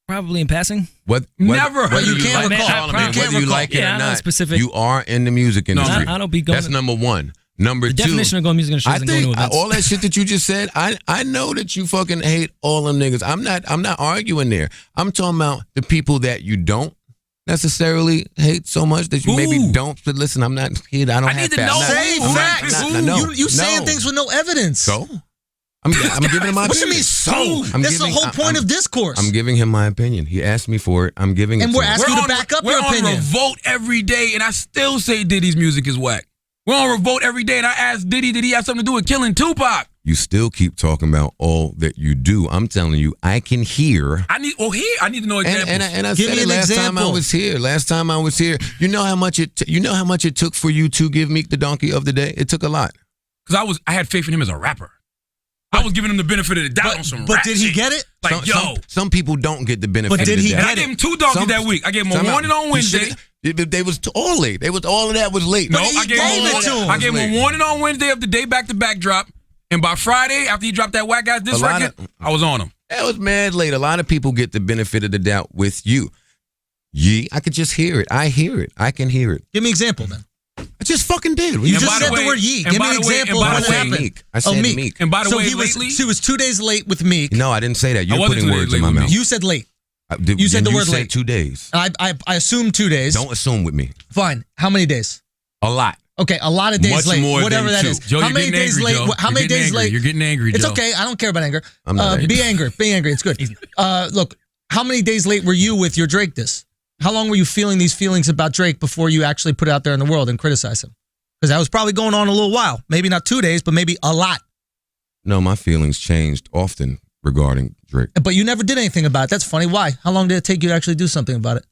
Probably in passing. Never. Whether You you can't like recall. Charlamagne, You can't whether you recall. like it Yeah, or I know not, specific. you are in the music industry. I don't be going. That's #1. Number The 2. definition of going to music industry I isn't going to think events. all that shit that you just said, I know that you fucking hate all them niggas. I'm not arguing there. I'm talking about the people that you don't necessarily hate so much that you maybe don't. But listen, I'm not kid. I don't have need to that. know. Say facts. You saying things with no evidence. So I'm giving him my What you opinion. mean so? That's the whole point of discourse. I'm giving him my opinion. He asked me for it. I'm giving it And to we're him. asking you to back up your We're on opinion. Revolt every day, and I still say Diddy's music is whack. We're on Revolt every day, and I asked Diddy, did he have something to do with killing Tupac? you still keep talking about all that you do. I'm telling you, I can hear. I need to know examples. And I Give said me it an last example. time I was here. You know how much it took for you to give Meek the donkey of the day? It took a lot. Because I had faith in him as a rapper. I was giving him the benefit of the doubt on some rap But did he shit. get it? Like, some people don't get the benefit But of did the he doubt. get I gave him 2 donkeys that week. I gave him a warning on Wednesday. They was all late. All of that was late. No, he I gave him a warning on Wednesday of the day back-to-back drop. And by Friday, after he dropped that whack ass diss record, I was on him. That was mad late. A lot of people get the benefit of the doubt with you. I could just hear it. I hear it. I can hear it. Give me an example then. I just fucking did. You just said the word yee. Give me an example of what happened. Meek. I said Meek. And by the way, he was 2 days late with Meek. No, I didn't say that. You're wasn't putting 2 days words in late my with mouth. You said late. You said the word late. 2 days. I assumed 2 days. Don't assume with me. Fine. How many days? A lot. Okay, a lot of days Much late. more Whatever than that 2. is. Joe, how you're many getting days angry, late? Joe. How You're many getting days angry. late? You're getting angry, It's Joe. okay. I don't care about anger. I'm not angry. Be angry. Be angry. It's good. Look, how many days late were you with your Drake diss? How long were you feeling these feelings about Drake before you actually put it out there in the world and criticize him? Because that was probably going on a little while. Maybe not 2 days, but maybe a lot. No, my feelings changed often regarding Drake. But you never did anything about it. That's funny. Why? How long did it take you to actually do something about it?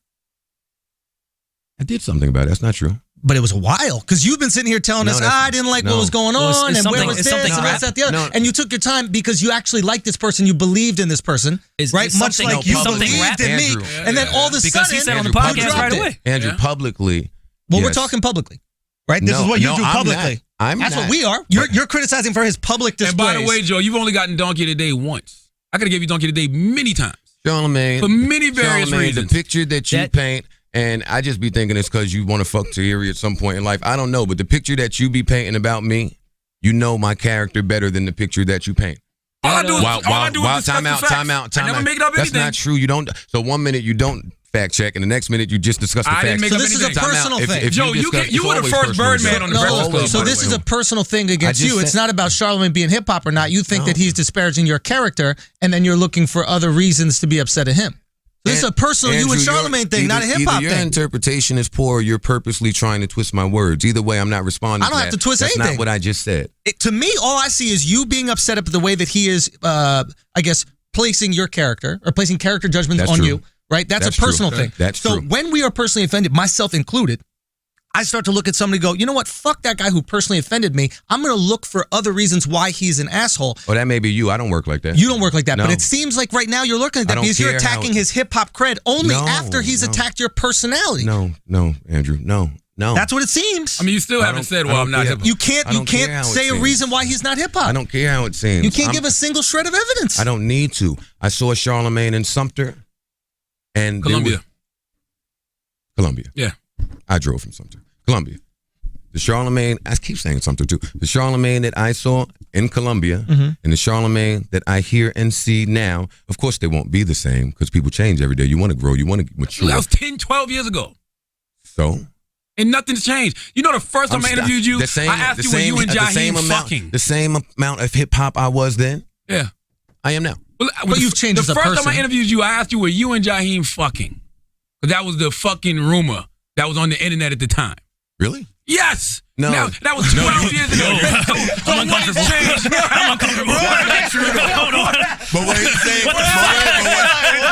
I did something about it. That's not true. But it was a while because you've been sitting here telling us, I didn't like what was going on and where was this and that's that the other. And you took your time because you actually liked this person. You believed in this person, right? Much like you believed in me. And then all of a sudden, because he said on the podcast right away. Andrew, publicly. Well, we're talking publicly, right? This is what you do publicly. That's what we are. You're criticizing for his public displays. And by the way, Joe, you've only gotten donkey today once. I could have gave you donkey today many times. Charlamagne. For many various reasons. The picture that you paint, and I just be thinking it's because you want to fuck Tahiri at some point in life. I don't know, but the picture that you be painting about me, you know my character better than the picture that you paint. All I do is time out. I never make it up anything. That's not true. You don't. So 1 minute you don't fact check, and the next minute you just discuss the facts. So this is a personal thing. Joe, you were the first Birdman on the Breakfast Club. So this is a personal thing against you. It's not about Charlamagne being hip hop or not. You think that he's disparaging your character, and then you're looking for other reasons to be upset at him. This is a personal you and Charlamagne thing, not a hip hop thing. Your interpretation is poor. Or you're purposely trying to twist my words. Either way, I'm not responding. I don't have to twist anything. That's not what I just said. To me, all I see is you being upset at the way that he is, I guess, placing your character or placing character judgments on you. Right? That's a personal thing. That's true. So when we are personally offended, myself included, I start to look at somebody and go, you know what? Fuck that guy who personally offended me. I'm going to look for other reasons why he's an asshole. Oh, that may be you. I don't work like that. You don't work like that. No. But it seems like right now you're looking at that because you're attacking his hip-hop cred only after he's attacked your personality. No, Andrew. No. That's what it seems. I mean, you still haven't said, well, I'm not hip-hop. You can't say a reason why he's not hip-hop. I don't care how it seems. You can't give a single shred of evidence. I don't need to. I saw Charlamagne in Sumter. And Columbia. Yeah. I drove from Sumter. Columbia. The Charlamagne, I keep saying Sumter too. The Charlamagne that I saw in Columbia and the Charlamagne that I hear and see now, of course they won't be the same because people change every day. You want to grow. You want to mature. That was 10, 12 years ago. So? And nothing's changed. You know the first time I interviewed you, I asked you were you and Jaheim fucking. The same amount of hip-hop I was then? Yeah. I am now. But you've changed as a person. The first time I interviewed you, I asked you, were you and Jaheim fucking? Because that was the fucking rumor that was on the internet at the time. Really? Yes. No. Now, that was 12 years ago. I'm uncomfortable. I'm uncomfortable. That's true. Hold on. But what he's saying, but that's not true.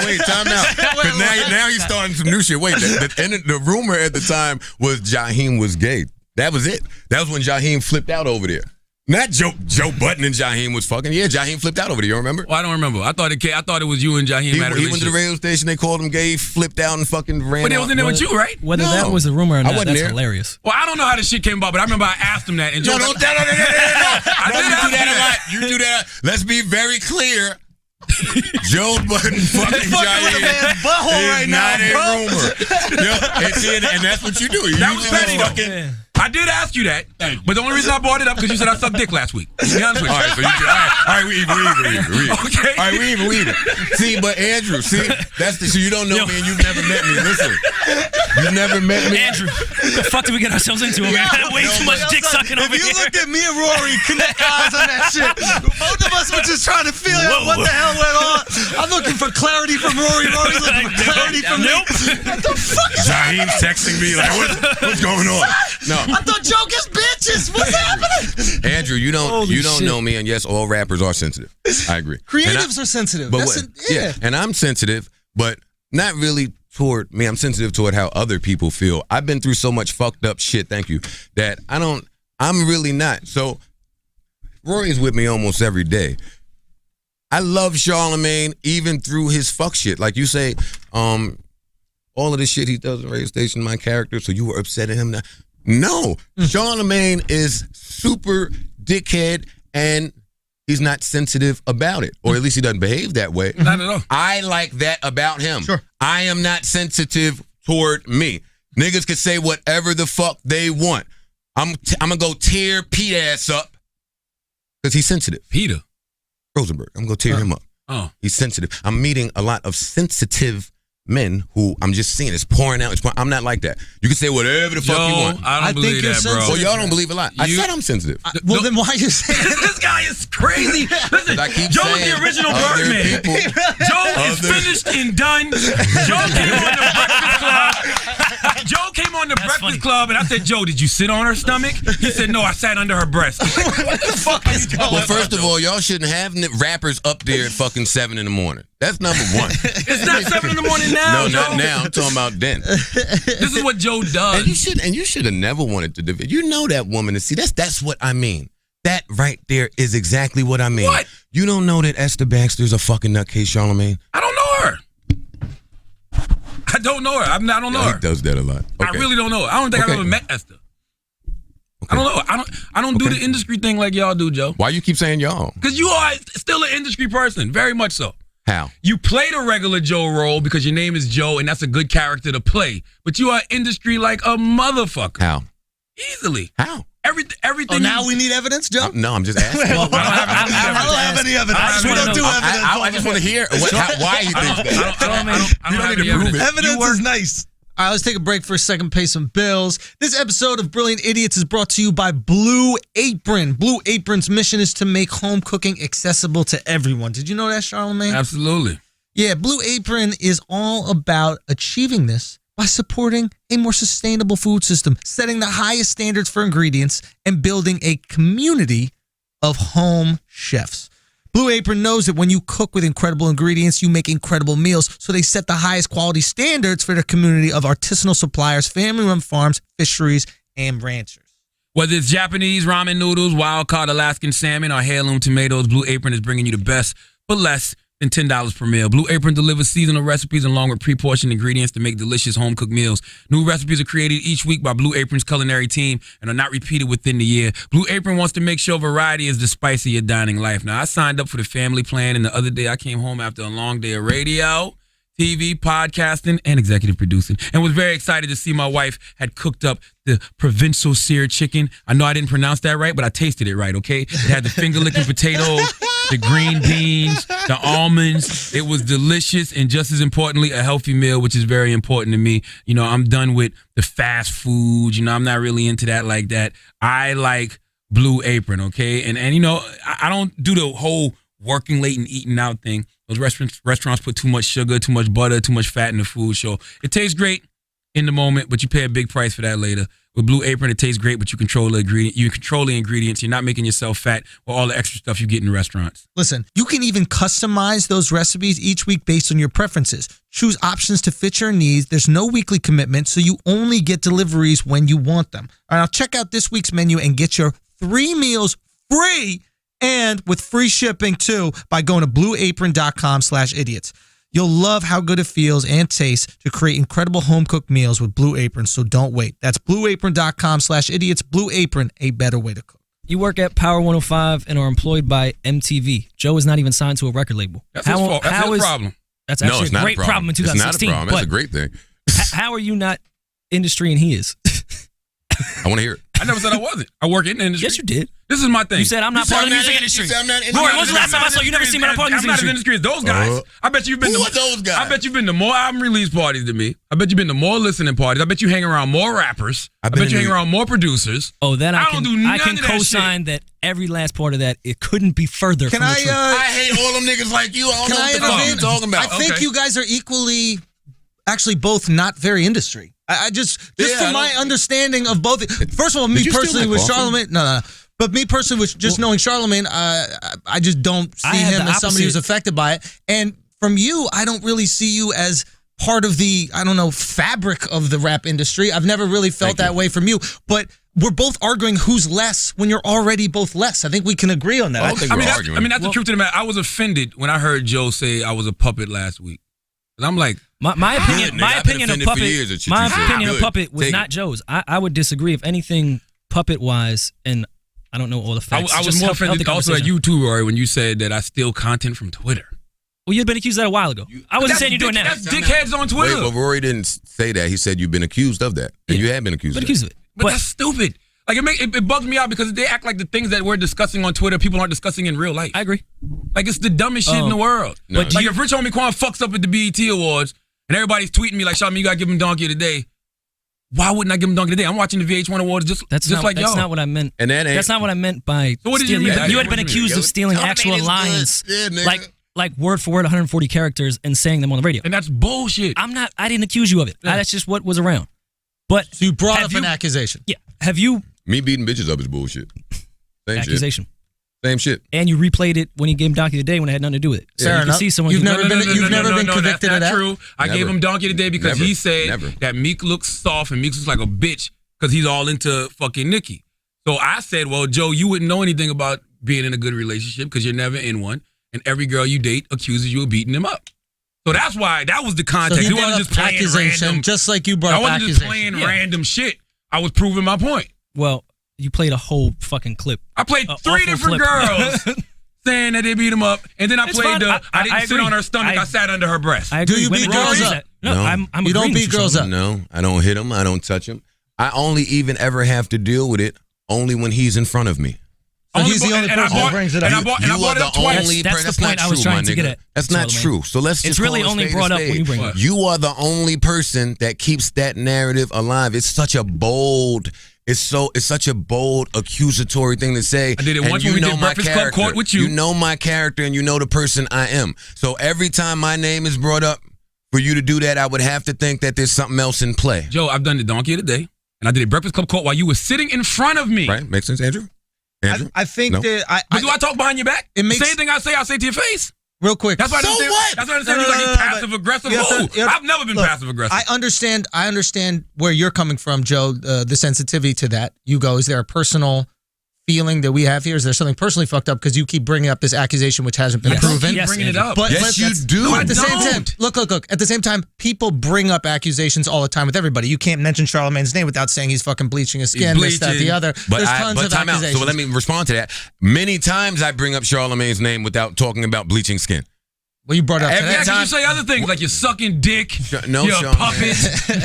Wait, time out. Because now he's starting some new shit. Wait, the rumor at the time was Jaheim was gay. That was it. That was when Jaheim flipped out over there. Not Joe Budden and Jaheim was fucking. Yeah, Jaheim flipped out over there. You don't remember? Well, I don't remember. I thought it was you and Jaheim. He went to the radio station. They called him gay. He flipped out and fucking ran. But it was in there with you, right? Whether that was a rumor or not, that's hilarious. Well, I don't know how this shit came about, but I remember I asked him that. And Joe, no. You do that a lot. You do that. Let's be very clear. Joe Budden fucking Jaheim is not a rumor. And that's what you do. That was petty, though. I did ask you that, but the only reason I brought it up because you said I sucked dick last week. To be honest with you. All right, so all right, we even. Okay. All right, we even. See, but Andrew, so you don't know me and you've never met me. Listen, you never met me. Andrew, what the fuck did we get ourselves into? We had way too much dick sucking over here. If you looked at me and Rory, connect eyes on that shit. Both of us were just trying to figure out what the hell went on. I'm looking for clarity from Rory. Rory's looking for clarity from me. What the fuck is Jaheim's texting me like, what's going on? No. I thought Joe gets bitches. What's happening? Andrew, you don't know me, and yes, all rappers are sensitive. I agree. Creatives are sensitive. But and I'm sensitive, but not really toward me. I'm sensitive toward how other people feel. I've been through so much fucked up shit, thank you, that I'm really not. So Rory's with me almost every day. I love Charlamagne even through his fuck shit. Like you say, all of the shit he does in radio station, my character, so you were upset at him now. No, Charlamagne is super dickhead and he's not sensitive about it. Or at least he doesn't behave that way. Not at all. I like that about him. Sure. I am not sensitive toward me. Niggas can say whatever the fuck they want. I'm gonna go tear Pete ass up because he's sensitive. Peter Rosenberg. I'm gonna tear him up. Oh. He's sensitive. I'm meeting a lot of sensitive men who I'm just seeing it's pouring out. I'm not like that. You can say whatever the fuck you want. I don't believe think you're that, bro. sensitive. Well, y'all don't believe a lot. I said I'm sensitive. Well, then why are you saying This guy is crazy. Listen, I keep Joe's saying the original other Birdman. people- Joe is finished and done. Joe came on the Breakfast Club. Joe came on the Breakfast Club, and I said, Joe, did you sit on her stomach? He said, no, I sat under her breast. What the fuck is going on? Well, first of all, y'all shouldn't have rappers up there at fucking 7 in the morning. That's number one. It's not 7 in the morning now, No, Joe. not now. I'm talking about then. This is what Joe does. And you should have never wanted to division. You know that woman. See, that's what I mean. That right there is exactly what I mean. What? You don't know that Esther Baxter's a fucking nutcase, Charlamagne? I don't know her. I don't know her. I don't know Yeah, her. he does that a lot. I really don't know her. I don't think I've ever met Esther. I don't know. I don't do the industry thing like y'all do, Joe. Why you keep saying y'all? Because you are still an industry person, very much so. How? You play the regular Joe role because your name is Joe and that's a good character to play. But you are industry like a motherfucker. How? Easily. How? Everything. Oh, now we need evidence, Joe? No, I'm just asking. I don't have any evidence. I We don't do evidence. I just want to hear why he thinks that. I don't have any evidence. Evidence is nice. All right, let's take a break for a second, pay some bills. This episode of Brilliant Idiots is brought to you by Blue Apron. Blue Apron's mission is to make home cooking accessible to everyone. Did you know that, Charlamagne? Absolutely. Yeah, Blue Apron is all about achieving this by supporting a more sustainable food system, setting the highest standards for ingredients, and building a community of home chefs. Blue Apron knows that when you cook with incredible ingredients, you make incredible meals, so they set the highest quality standards for their community of artisanal suppliers, family-run farms, fisheries, and ranchers. Whether it's Japanese ramen noodles, wild-caught Alaskan salmon, or heirloom tomatoes, Blue Apron is bringing you the best, but less than $10 per meal. Blue Apron delivers seasonal recipes along with pre-portioned ingredients to make delicious home-cooked meals. New recipes are created each week by Blue Apron's culinary team and are not repeated within the year. Blue Apron wants to make sure variety is the spice of your dining life. Now, I signed up for the family plan, and the other day I came home after a long day of radio, TV, podcasting, and executive producing, and was very excited to see my wife had cooked up the provincial seared chicken. I know I didn't pronounce that right, but I tasted it right, okay? It had the finger-licking potatoes, the green beans, the almonds. It was delicious, and just as importantly, a healthy meal, which is very important to me. You know, I'm done with the fast food. You know, I'm not really into that like that. I like Blue Apron, okay? And you know, I don't do the whole working late and eating out thing. Those restaurants put too much sugar, too much butter, too much fat in the food. So it tastes great in the moment, but you pay a big price for that later. With Blue Apron, it tastes great, but you control the ingredient. You control the ingredients. You're not making yourself fat with all the extra stuff you get in restaurants. Listen, you can even customize those recipes each week based on your preferences. Choose options to fit your needs. There's no weekly commitment, so you only get deliveries when you want them. All right, now check out this week's menu and get your 3 meals free and with free shipping too by going to blueapron.com/idiots. You'll love how good it feels and tastes to create incredible home-cooked meals with Blue Apron, so don't wait. That's blueapron.com/idiots. Blue Apron, a better way to cook. You work at Power 105 and are employed by MTV. Joe is not even signed to a record labal. That's his fault. That's his problem. That's No, actually it's a not great a problem. problem in 2016. It's not a problem. That's a great thing. How are you not industry and he is? I want to hear it. I never said I wasn't. I work in the industry. Yes, you did. This is my thing. You said I'm not part of the music industry. Rory, when's the last time I saw you never seen me on a part of the I'm not music as industry as those guys. I bet you've been Who to are those guys? I bet you've been to more album release parties than me. I bet you've been to more listening parties. I bet you hang around more rappers. I bet you hang around more producers. Oh, then I don't can do none I can of that co-sign that every last part of that, it couldn't be further Can from the I, truth. I hate all them niggas like you. I don't Can know I what the fuck you intervene? talking about. I think Okay. you guys are equally, actually both not very industry. I just from my understanding of both. First of all, me personally with Charlamagne, no. But me personally, with just knowing Charlamagne, I just don't see him as somebody who's affected by it. And from you, I don't really see you as part of the, I don't know, fabric of the rap industry. I've never really felt that way from you. But we're both arguing who's less when you're already both less. I think we can agree on that. I mean, that's the truth of the matter. I was offended when I heard Joe say I was a puppet last week. And I'm like, my opinion of puppet was not Joe's. I would disagree. If anything, puppet wise, and I don't know all the facts. I was more offended also at you too, Rory, when you said that I steal content from Twitter. Well, you'd been accused of that a while ago. I wasn't saying you're doing that. That's dickheads on Twitter. Wait, well, Rory didn't say that. He said you've been accused of that. And you have been accused of it. But that's stupid. Like, it bugs me out because they act like the things that we're discussing on Twitter, people aren't discussing in real life. I agree. Like, it's the dumbest shit in the world. No. Like, if Rich Homie Quan fucks up at the BET Awards and everybody's tweeting me like, Charlamagne, you got to give him Donkey of the Day. Why wouldn't I give him Donkey of the Day? I'm watching the VH1 Awards just like y'all. That's not what I meant. And that's not what I meant by so what did stealing. You had been accused of stealing actual lines, like word for word, 140 characters, and saying them on the radio. And that's bullshit. I didn't accuse you of it. That's just what was around. But so you brought up an accusation. Yeah. Have you? Me beating bitches up is bullshit. Same accusation. Shit. Same shit. And you replayed it when he gave him Donkey of the Day when it had nothing to do with it. So you can see someone. You've never been convicted of that. That's true. I gave him Donkey of the Day because he said that Meek looks soft and Meek looks like a bitch because he's all into fucking Nicki. So I said, well, Joe, you wouldn't know anything about being in a good relationship because you're never in one, and every girl you date accuses you of beating them up. So that's why that was the context. So he wasn't just playing random, just like you brought up accusation. I wasn't just playing random shit. I was proving my point. Well, you played a whole fucking clip. I played 3 different girls saying that they beat him up, and then I played I didn't sit on her stomach. I sat under her breast. I agree. Do you beat girls up? No, I'm you don't beat girls up. No, I don't hit them. I don't touch them. I only even ever have to deal with it only when he's in front of me. So he's the only person who brings it up. And I brought it up twice. That's the point I was trying to get at. That's not true. So let's just It's really only brought up when you bring it up. You are the only person that keeps that narrative alive. It's such a bold... It's such a bold accusatory thing to say. I did it once when we did Breakfast Club Court with you. You know my character and you know the person I am. So every time my name is brought up, for you to do that, I would have to think that there's something else in play. Joe, I've done the Donkey of the Day, and I did a Breakfast Club Court while you were sitting in front of me. Right? Makes sense, Andrew? I think that But do I talk behind your back? Same thing I say to your face. Real quick. That's why I understand. what? That's why I understand. He's like passive aggressive. I've never been passive aggressive. I understand where you're coming from, Joe. The sensitivity to that. You go. Is there a personal feeling that we have here? Is there something personally fucked up because you keep bringing up this accusation which hasn't been proven? Yes, bringing it up. But yes, you do. But at the same time, look. At the same time, people bring up accusations all the time with everybody. You can't mention Charlamagne's name without saying he's fucking bleaching his skin, this, that, the other. There's tons of accusations. So let me respond to that. Many times I bring up Charlamagne's name without talking about bleaching skin. Well, you brought up every time you say other things like you're sucking dick, no, you're a puppet,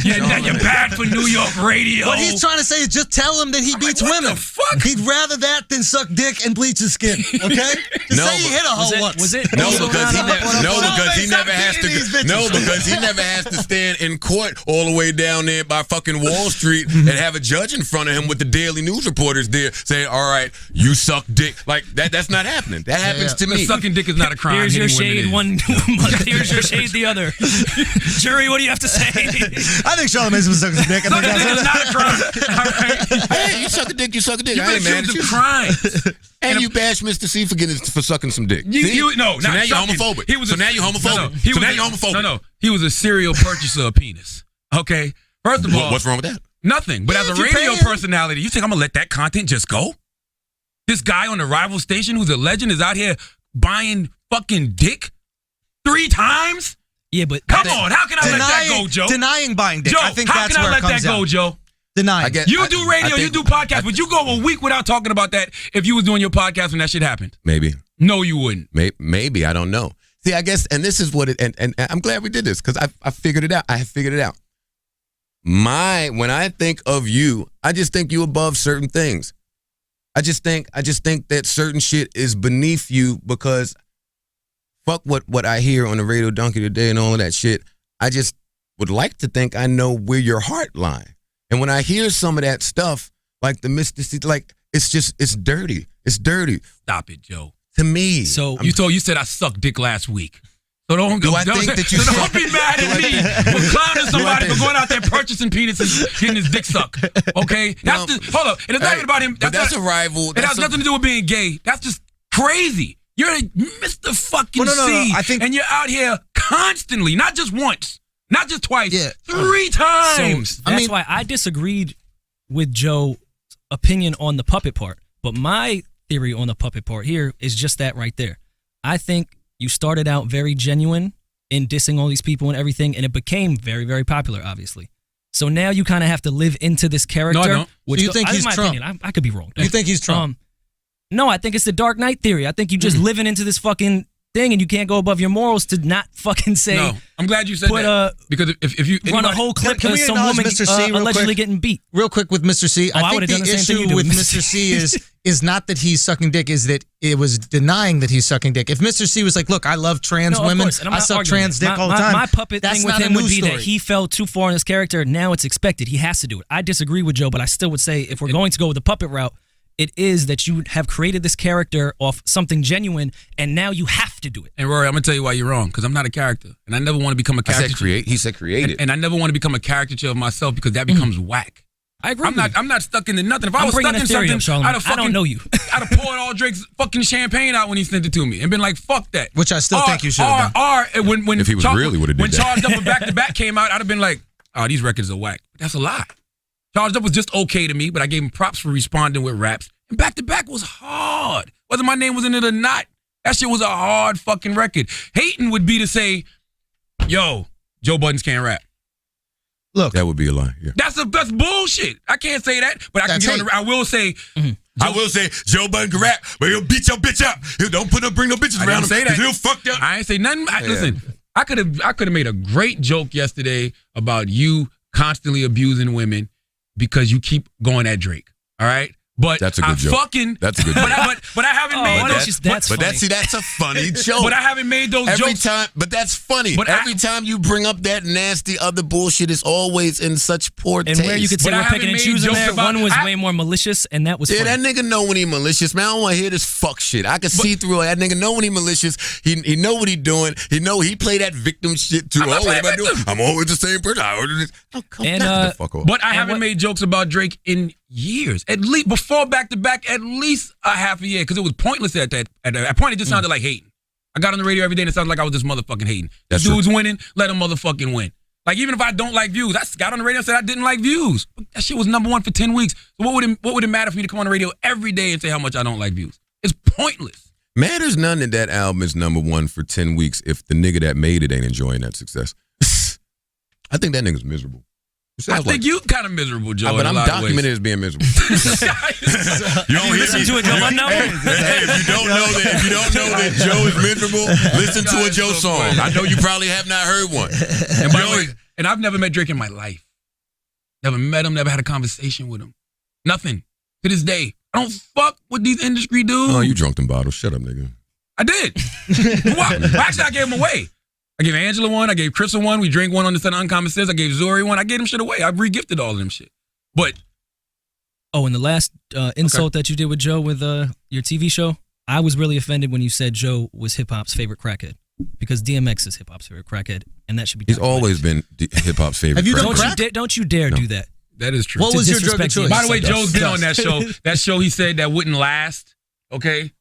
you're bad for New York radio. What he's trying to say is just tell him that he beats women. The fuck? He'd rather that than suck dick and bleach his skin. Okay? Just say he hit a hoe once. Was it? Because he never has to stand in court all the way down there by fucking Wall Street and have a judge in front of him with the Daily News reporters there saying, "All right, you suck dick." Like that's not happening. That happens to me. Sucking dick is not a crime. Here's your shade one month. Here's your shade the other. Jury, what do you have to say? I think Charlamagne's been sucking his dick. I think that's not a crime. All right. Hey, you suck a dick. You suck a dick. I ain't mad at you. Crimes. And you bash Mr. C for sucking some dick. Now you're homophobic. Now you're homophobic. No. He was a serial purchaser of penis. Okay. First of all, what's wrong with that? Nothing. But as a radio personality, you think I'm gonna let that content just go? This guy on the rival station who's a legend is out here buying fucking dick 3 times? Yeah, but come on, how can I let that go, Joe? Denying buying dick. Joe, I think that's where it comes out. How can I let that go, Joe? Denying. You do radio, you do podcasts, but you go a week without talking about that if you was doing your podcast when that shit happened. Maybe. No, you wouldn't. Maybe. I don't know. See, I guess, and this is what it, and I'm glad we did this because I figured it out. I have figured it out. When I think of you, I just think you above certain things. I just think that certain shit is beneath you because fuck what I hear on the radio Donkey today and all of that shit. I just would like to think I know where your heart lies. And when I hear some of that stuff, like the mysticism, like it's dirty. It's dirty. Stop it, Joe. To me. So you said I sucked dick last week. So don't Do I think that you so don't be mad at me for clowning somebody for going out there purchasing penis and getting his dick sucked. Okay? Hold up. And it's not even about him. But that's a rival. It has nothing to do with being gay. That's just crazy. You're a Mr. fucking C. I think, and you're out here constantly, not just once, not just twice, 3 So times. that's why I disagreed with Joe's opinion on the puppet part. But my theory on the puppet part here is just that right there. I think you started out very genuine in dissing all these people and everything, and it became very, very popular, obviously. So now you kind of have to live into this character. No, I don't. So you think he's Trump? Opinion. I could be wrong. You think he's Trump? No, I think it's the Dark Knight theory. I think you just living into this fucking thing, and you can't go above your morals to not fucking say. No, I'm glad you said that. Because if you run a whole clip Can of we some acknowledge woman Mr. C real allegedly quick? getting beat. Real quick with Mr. C, I I think would've done the the same thing issue you do with with Mr. Mr. C is not that he's sucking dick, is that it was denying that he's sucking dick. If Mr. C was like, look, I love trans No, of women, course, and I'm I not suck arguing trans that. dick all the time. My puppet That's thing with not a him would news be story. that he fell too far in his character. Now it's expected. He has to do it. I disagree with Joe, but I still would say if we're going to go with the puppet route, it is that you have created this character off something genuine, and now you have to do it. And Rory, I'm gonna tell you why you're wrong, because I'm not a character, and I never want to become a I character. said create. He said creative. And I never want to become a caricature of myself because that becomes whack. I agree. I'm not stuck into nothing. If I I'm was bringing stuck a in theory something, up, Charlamagne. I'd have I don't know you. I'd have poured all Drake's fucking champagne out when he sent it to me and been like, "Fuck that." Which I still think you should have done. Or when If he was really would've did when that. Charged Up and Back to Back came out, I'd have been like, "Oh, these records are whack." But that's a lie. Charged Up was just okay to me, but I gave him props for responding with raps. And Back to Back was hard. Whether my name was in it or not, that shit was a hard fucking record. Hating would be to say, "Yo, Joe Buttons can't rap." Look, That would be a lie. Yeah. That's bullshit. I can't say that, but I can That's get on the. I will say. I will say Joe Budden can rap, but he'll beat your bitch up. He don't bring no bitches I around didn't say him. that. 'Cause he'll fuck up. I ain't say nothing. Listen, I could have made a great joke yesterday about you constantly abusing women because you keep going at Drake. All right. But That's a good joke. That's a good joke. But I haven't made why those. don't you- that's But funny. that's a funny joke. But I haven't made those Every jokes. time, but that's funny. But Every time you bring up that nasty other bullshit, it's always in such poor And taste. where you could say But I we're picking haven't and made choosing jokes there. about- One was way more malicious, and that was Yeah, funny. that nigga know when he malicious, man. I don't want to hear this fuck shit. I can see through it. That nigga know when he malicious. He know what he doing. He know he play that victim shit too. I'm not Oh, what am I playing doing? victim. I'm always the same person. I ordered this. Oh, come And, on, the fuck off. But I haven't what- made jokes about Drake in years. At least before Back to Back, at least a half a year, because it was pointless at that. At that point, it just sounded like hating. I got on the radio every day and it sounded like I was just motherfucking hating. That's This true. dude's winning, let him motherfucking win. Like even if I don't like views, I got on the radio and said I didn't like views. That shit was #1 for 10 weeks. So what would it matter for me to come on the radio every day and say how much I don't like views? It's pointless. Matters none that album is #1 for 10 weeks if the nigga that made it ain't enjoying that success. I think that nigga's miserable. It I sounds think like, you kind of miserable, Joe. but in a I'm lot of ways. documented as being miserable. You listen to it, Joe. I know. Hey, if you don't know that Joe is miserable, listen to a Joe song. I know you probably have not heard one. And by the way, and I've never met Drake in my life. Never met him, never had a conversation with him. Nothing. To this day. I don't fuck with these industry dudes. Oh, you drunk them bottles. Shut up, nigga. I did. Well, actually, I gave them away. I gave Angela one. I gave Crystal one. We drank one on the Set of Uncommon Sense. I gave Zori one. I gave them shit away. I re-gifted all of them shit. But Oh, and the last insult that you did with Joe with your TV show, I was really offended when you said Joe was hip hop's favorite crackhead, because DMX is hip hop's favorite crackhead, and that should be. He's documented. always been hip hop's favorite. Have you done cracker. Don't you dare do that. that is true. what was your drug of disrespect choice? DMX. By the way, Yes. Joe's been on that show. That show he said that wouldn't last. Okay,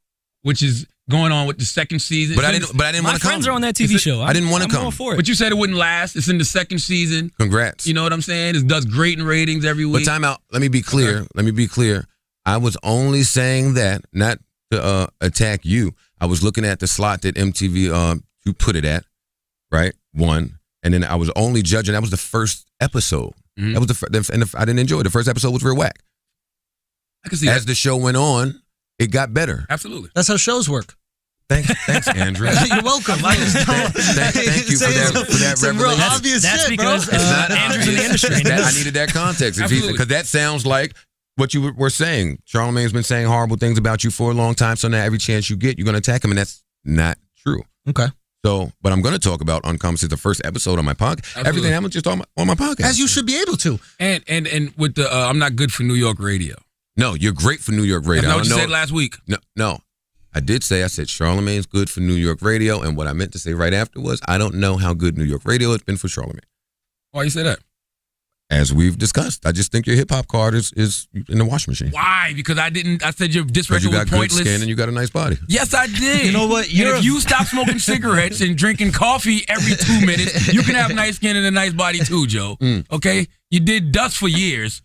which is going on with the second season. But I didn't My want to come. friends are on that TV show. I didn't wanna I'm come. all for it. But you said it wouldn't last. It's in the second season. Congrats. You know what I'm saying? It does great in ratings every But week. time out. Let me be clear. Okay. Let me be clear. I was only saying that not to attack you. I was looking at the slot that MTV you put it at, right? One, and then I was only judging. That was the first episode. Mhm. That was and I didn't enjoy it. The first episode was real whack. I can see As that. the show went on, it got better. Absolutely. That's how shows work. Thanks, Andrew. You're welcome. I just don't. Thank you for that Some real revelation. obvious That's shit, because bro. It's not Andrew's in the obvious. industry. I needed that context Absolutely. because that sounds like what you were saying. Charlamagne's been saying horrible things about you for a long time, so now every chance you get, you're going to attack him, and that's not true. Okay. So, but I'm going to talk about Uncommon Sense, the first episode on my podcast. Absolutely. Everything I'm just on my podcast. As you should be able to. And with the I'm not good for New York radio. No, you're great for New York radio. That's not I what you don't said know. last week. No. I did say, I said Charlamagne's good for New York radio, and what I meant to say right after was, I don't know how good New York radio has been for Charlamagne. Why you say that? As we've discussed, I just think your hip hop card is in the washing machine. Why? Because I said your disc Because record you was got good pointless. skin and you got a nice body. Yes, I did. You know what? And if you stop smoking cigarettes and drinking coffee every 2 minutes, you can have nice skin and a nice body too, Joe. Okay? You did dust for years.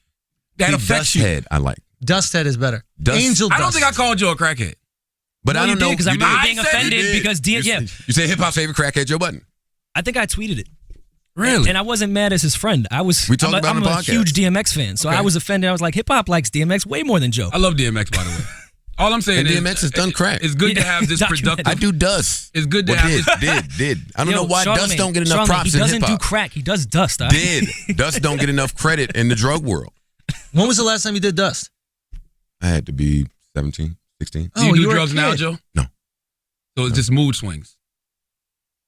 That affects you. Dusthead, I like. Dusthead is better. Dust- Angel Dust. I don't think I called Joe a crackhead. But I don't know. Because I remember being I said offended you did. because You said hip hop's favorite crackhead, Joe Budden. I think I tweeted it. Really? And I wasn't mad as his friend. We talked about it on I'm the a podcast. huge DMX fan, so Okay. I was offended. I was like, hip hop likes DMX way more than Joe. I love DMX, by the way. All I'm saying And is DMX has done crack. It's good to have this Documented. productive. I do Dust. It's good to Well, have this. did. I don't know why Dust Charlamagne, don't get enough Charlamagne, props he in doesn't hip do hop. crack. He does dust. Did. Dust don't get enough credit in the drug world. When was the last time you did Dust? I had to be 17, 16. Do you Oh, do you were a drugs now, kid. Joe? No. So it's just mood swings.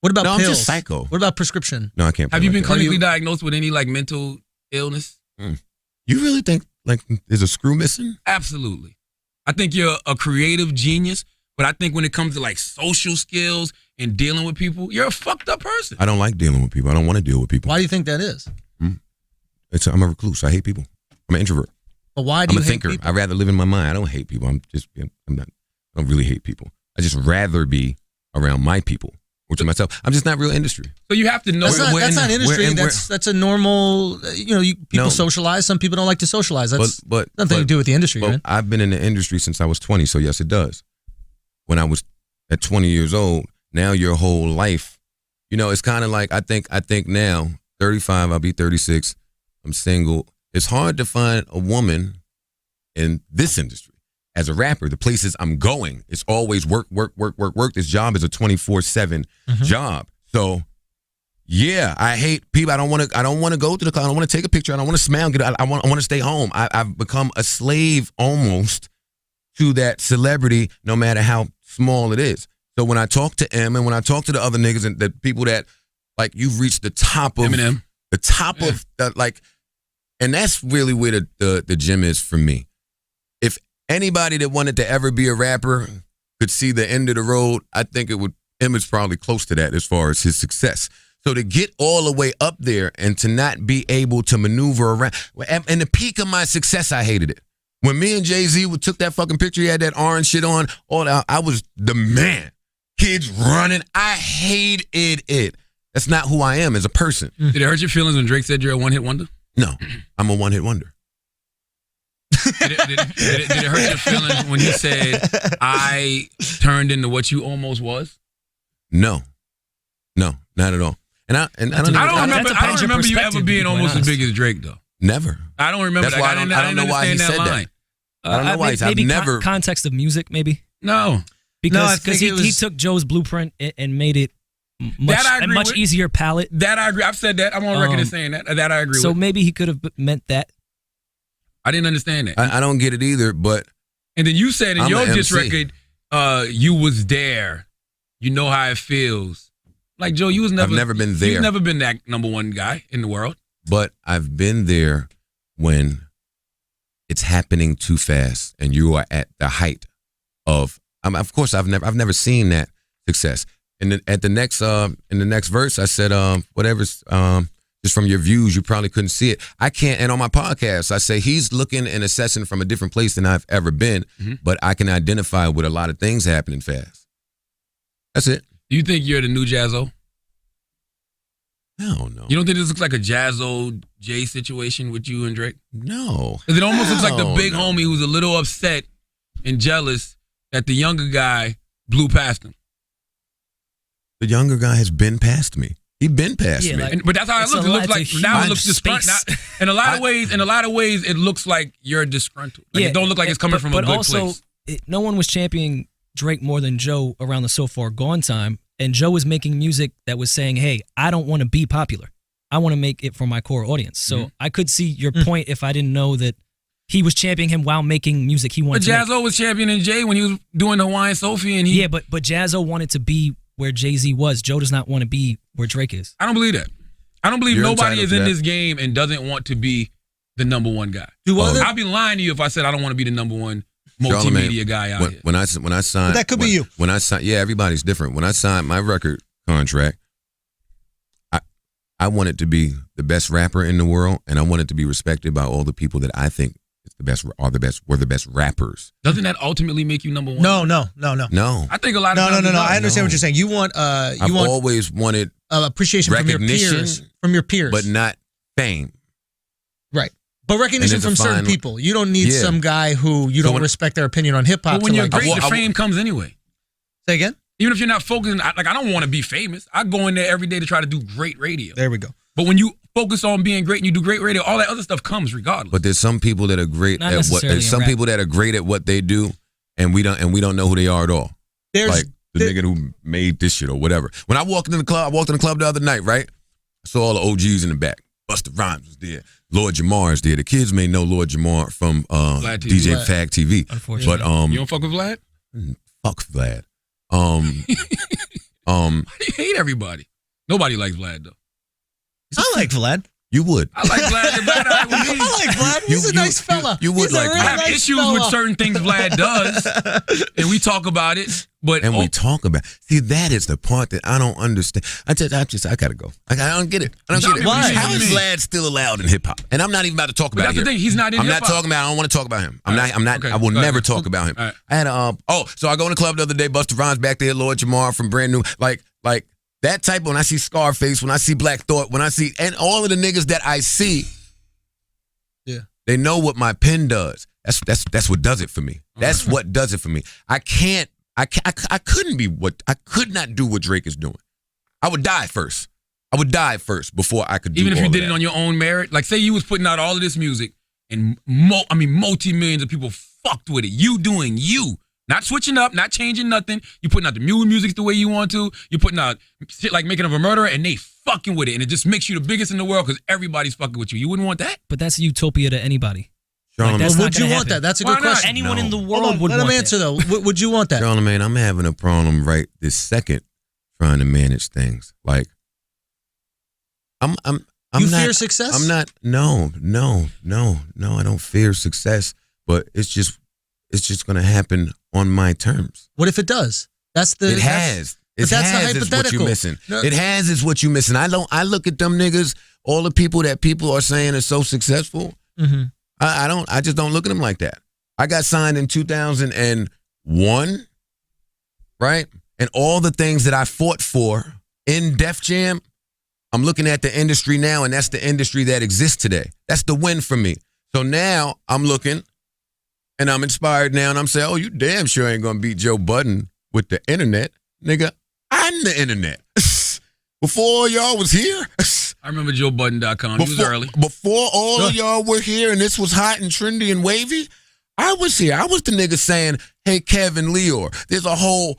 What about No, I'm pills? just psycho. What about prescription? No, I can't. Have play you like been that. clinically diagnosed with any like mental illness? You really think like there's a screw missing? Absolutely. I think you're a creative genius, but I think when it comes to like social skills and dealing with people, you're a fucked up person. I don't like dealing with people. I don't want to deal with people. Why do you think that is? I'm a recluse. I hate people. I'm an introvert. But why do I'm you a hate thinker. people? I'd rather live in my mind. I don't hate people. I don't really hate people. I just rather be around my people, which is myself. I'm just not real industry. So you have to know. That's not industry. That's a normal. People No. socialize. Some people don't like to socialize. That's But nothing to do with the industry, Well, right? I've been in the industry since I was 20, so yes, it does. When I was at 20 years old, now your whole life, it's kind of like I think now, 35, I'll be 36, I'm single. It's hard to find a woman in this industry. As a rapper, the places I'm going, it's always work. This job is a 24/7 job. So, yeah, I hate people. I don't want to go to the club. I don't want to take a picture. I don't want to smile. I want to stay home. I've become a slave almost to that celebrity, no matter how small it is. So when I talk to M and when I talk to the other niggas and the people that like you've reached the top of Eminem. the top of like, and that's really where the gym is for me. If anybody that wanted to ever be a rapper could see the end of the road, I think M is probably close to that as far as his success. So to get all the way up there and to not be able to maneuver around, and the peak of my success, I hated it. When me and Jay-Z took that fucking picture, he had that orange shit on, I was the man. Kids running, I hated it. That's not who I am as a person. Did it hurt your feelings when Drake said you're a one-hit wonder? No, I'm a one-hit wonder. Did it hurt your feelings when he said I turned into what you almost was? No, not at all. And I don't remember you ever being almost as big as Drake though. Never. I don't remember. That's why I don't know why he said that. I don't know why I've maybe never. context of music, maybe No. because think he took Joe's blueprint and made it a much with. easier palette. That I agree. I've said that. I'm on record as saying that. That I agree So with. maybe he could have meant that. I didn't understand that. I don't get it either. But And then you said in I'm your a diss MC. record, you was there. You know how it feels. Like Joe, you was never. I've never been there. You've never been that number one guy in the world. But I've been there when it's happening too fast and you are at the height of. Of course, I've never seen that success. And at the next in the next verse, I said, whatever's just from your views, you probably couldn't see it. I can't. And on my podcast, I say he's looking and assessing from a different place than I've ever been. But I can identify with a lot of things happening fast. That's it. Do you think you're the new Jazzo? Hell no. You don't think this looks like a Jazzo Jay situation with you and Drake? No. Because it almost looks like the big No. homie who's a little upset and jealous that the younger guy blew past him. The younger guy has been past me. He's been past Yeah, me. like- But that's how it It's looks. a It lot- looks like it's a now it huge looks disgruntled. space. In a lot of ways, it looks like you're disgruntled. Like it don't look like it's coming from a but good also, place. no one was championing Drake more than Joe around the So Far Gone time, and Joe was making music that was saying, "Hey, I don't want to be popular. I want to make it for my core audience." So I could see your point if I didn't know that he was championing him while making music he But wanted to make. Jazzo was championing Jay when he was doing the Hawaiian Sophie, and he. Yeah, but Jazzo wanted to be where Jay-Z was. Joe does not want to be where Drake is. I don't believe that. I don't believe You're nobody entitled is to in that. this game and doesn't want to be the number one guy. Do other I'd be lying to you if I said I don't want to be the number one multimedia guy out here. When I signed, that could be you. When I signed, yeah, everybody's different. When I signed my record contract, I wanted to be the best rapper in the world, and I wanted to be respected by all the people that I think is were the best rappers. Doesn't that ultimately make you number one? No. No. I think a lot of No. times I understand what you're saying. You want I've always wanted appreciation recognition, from your peers, but not fame. Right. But recognition from certain people. You don't need some guy who you don't respect their opinion on hip hop. But when you're great, the fame comes anyway. Say again? Even if you're not focusing, I don't want to be famous. I go in there every day to try to do great radio. There we go. But when you focus on being great and you do great radio, all that other stuff comes regardless. But there's some people that are great at what. There's some people that are great at what they do, and we don't know who they are at all. Like the nigga who made this shit or whatever. When I walked in the club the other night, right? I saw all the OGs in the back. Busta Rhymes was there. Lord Jamar is there. The kids may know Lord Jamar from DJ Fag TV. Unfortunately. But you don't fuck with Vlad? Fuck Vlad. Why do you hate everybody? Nobody likes Vlad though. I like Vlad. You would. I like Vlad. I like Vlad. He's a nice fella. You would like Vlad. I have issues with certain things Vlad does, and we talk about it. But we talk about. See, that is the part that I don't understand. I gotta go. I don't get it. I don't get it. Why? How is Vlad still allowed in hip hop? And I'm not even about to talk about it. That's the thing. He's not in hip hop. I'm not talking about. I don't want to talk about him. I'm not. Okay, I will never talk about him. Right. I had so I go in the club the other day. Busta Rhymes back there. Lord Jamar from Brand New. Like that type. When I see Scarface, when I see Black Thought, and all of the niggas that I see, yeah, they know what my pen does. That's what does it for me. That's what does it for me. I could not do what Drake is doing. I would die first. Before I could do even if you did that. it on your own merit. Like say you was putting out all of this music and multi-millions of people fucked with it. You doing you. Not switching up, not changing nothing. You putting out the music the way you want to. You putting out shit like Making of a Murderer and they fucking with it. And it just makes you the biggest in the world because everybody's fucking with you. You wouldn't want that? But that's utopia to anybody. Like, would you want that? That's a good question. Anyone in the world would want that. Let him answer though. Would you want that? Charlamagne, I'm having a problem right this second trying to manage things. Like I'm you not, fear success? I'm not. No. I don't fear success, but it's just going to happen on my terms. What if it does? That's the. It has. But that's the is what hypothetical. you're missing. No. It has is what you're missing. I look at them niggas, all the people that people are saying are so successful. Mm-hmm. I just don't look at them like that. I got signed in 2001, right? And all the things that I fought for in Def Jam, I'm looking at the industry now, and that's the industry that exists today. That's the win for me. So now I'm looking, and I'm inspired now, and I'm saying, oh, you damn sure ain't going to beat Joe Budden with the internet. Nigga, I'm the internet. Before y'all was here. I remember JoeBudden.com. He was early. Before all of y'all were here and this was hot and trendy and wavy, I was here. I was the nigga saying, hey, Kevin Leor, there's a whole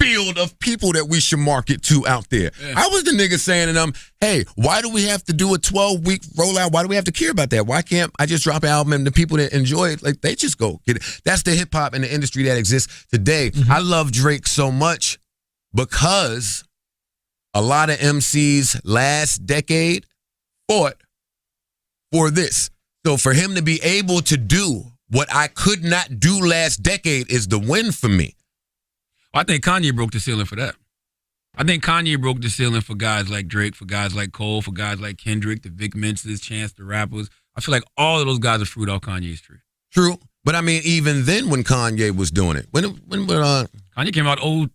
field of people that we should market to out there. Yeah. I was the nigga saying to them, hey, why do we have to do a 12-week rollout? Why do we have to care about that? Why can't I just drop an album and the people that enjoy it, like they just go get it? That's the hip-hop and the industry that exists today. Mm-hmm. I love Drake so much because a lot of MCs last decade fought for this. So for him to be able to do what I could not do last decade is the win for me. I think Kanye broke the ceiling for that. I think Kanye broke the ceiling for guys like Drake, for guys like Cole, for guys like Kendrick, the Vic Menses, Chance the Rappers. I feel like all of those guys are fruit off Kanye's tree. True. But I mean, even then when Kanye was doing it, when Kanye came out 04?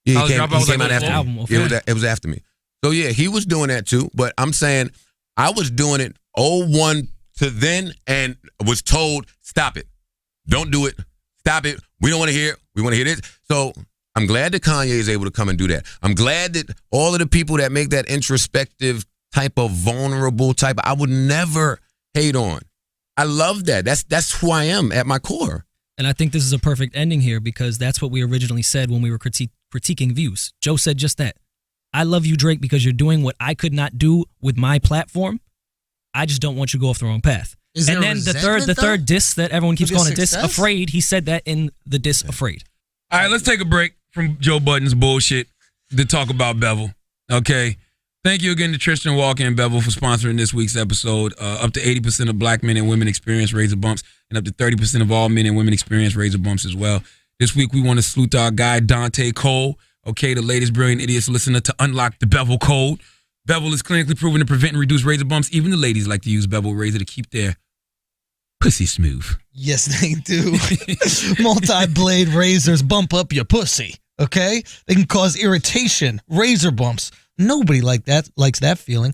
Yeah, he came out after me. It was after me. So yeah, he was doing that too. But I'm saying I was doing it 01 to then and was told, stop it. Don't do it. Stop it. We don't want to hear it. We want to hear this. So I'm glad that Kanye is able to come and do that. I'm glad that all of the people that make that introspective type of vulnerable type, I would never hate on. I love that. That's who I am at my core. And I think this is a perfect ending here because that's what we originally said when we were critiquing Views. Joe said just that. I love you, Drake, because you're doing what I could not do with my platform. I just don't want you to go off the wrong path. And then the third diss that everyone keeps calling a diss, Afraid, he said that in the diss Afraid. All right, let's take a break from Joe Budden's bullshit to talk about Bevel. Okay? Thank you again to Tristan Walker and Bevel for sponsoring this week's episode. Up to 80% of black men and women experience razor bumps, and up to 30% of all men and women experience razor bumps as well. This week, we want to salute our guy, Dante Cole, okay, the latest Brilliant Idiots listener to unlock the Bevel code. Bevel is clinically proven to prevent and reduce razor bumps. Even the ladies like to use Bevel razor to keep their pussy smooth. Yes, they do. Multi-blade razors bump up your pussy, okay? They can cause irritation, razor bumps. Nobody likes that feeling.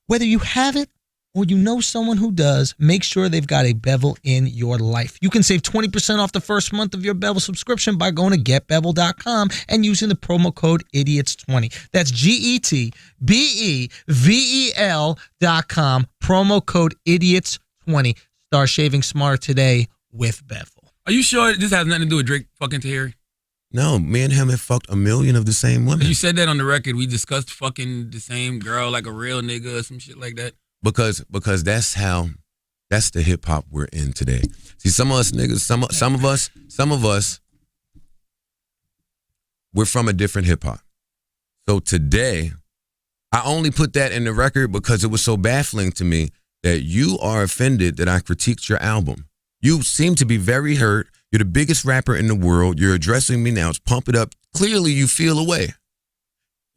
Whether you have it or you know someone who does, make sure they've got a Bevel in your life. You can save 20% off the first month of your Bevel subscription by going to getbevel.com and using the promo code IDIOTS20. That's GETBEVEL.com, promo code IDIOTS20. Start shaving smart today with Bevel. Are you sure this has nothing to do with Drake fucking Tahiri? No, me and him have fucked a million of the same women. You said that on the record. We discussed fucking the same girl like a real nigga or some shit like that. Because that's the hip hop we're in today. See, some of us niggas, some of us, we're from a different hip hop. So today, I only put that in the record because it was so baffling to me that you are offended that I critiqued your album. You seem to be very hurt. You're the biggest rapper in the world. You're addressing me now. It's pump it up. Clearly, you feel away.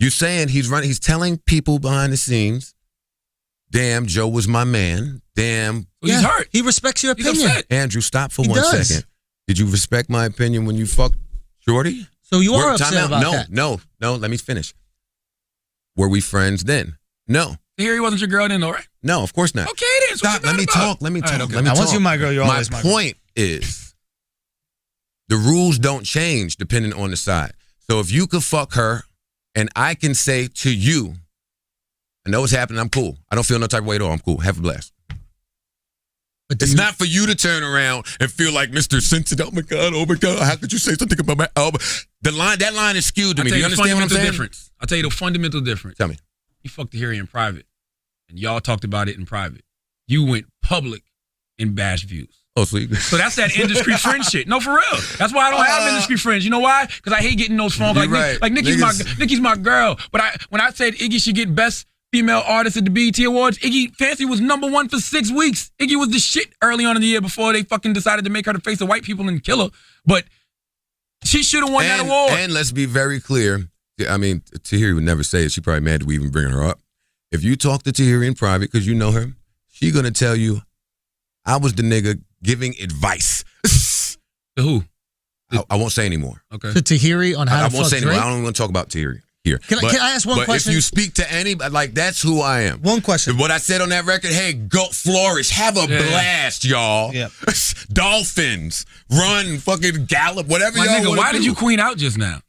You're saying he's telling people behind the scenes, damn, Joe was my man. Damn. Well, he's hurt. He respects your opinion. upset. Andrew, stop for 1 second. Did you respect my opinion when you fucked Shorty? So you are upset about that? No, let me finish. Were we friends then? No. Tahiri wasn't your girl then, all right? No, of course not. Okay, then. So Stop. Let me talk. Let me talk. okay. Let me Now, talk. once you're my girl, you're always my girl. My point is, the rules don't change depending on the side. So if you could fuck her, and I can say to you, I know what's happening, I'm cool. I don't feel no type of way at all. I'm cool. Have a blast. But It's not for you to turn around and feel like Mr. Sensitive. Oh my God, how could you say something about my album? That line is skewed to me. Do you understand what I'm saying? Difference. I'll tell you the fundamental difference. Tell me. You fucked Tahiri in private, and y'all talked about it in private. You went public and bashed views. Oh, sweet. So that's that industry friend shit. No, for real. That's why I don't have industry friends. You know why? Because I hate getting those phone calls. Like Nicki's my girl. But when I said Iggy should get best female artist at the BET Awards, Iggy Fancy was #1 for 6 weeks. Iggy was the shit early on in the year before they fucking decided to make her the face of white people and kill her. But she should have won that award. And let's be very clear. I mean, Tahiri would never say it. She probably mad that we even bringing her up. If you talk to Tahiri in private, because you know her, she gonna tell you, I was the nigga giving advice. To who? I won't say anymore. Okay. To Tahiri on how I to won't fuck say anymore. Drake? I don't want to talk about Tahiri here. Can I ask one question? If you speak to anybody, like, that's who I am. One question. What I said on that record, hey, go flourish, have a blast, y'all. Yep. Dolphins, run, fucking gallop, whatever My y'all nigga, wanna why do. did you queen out just now?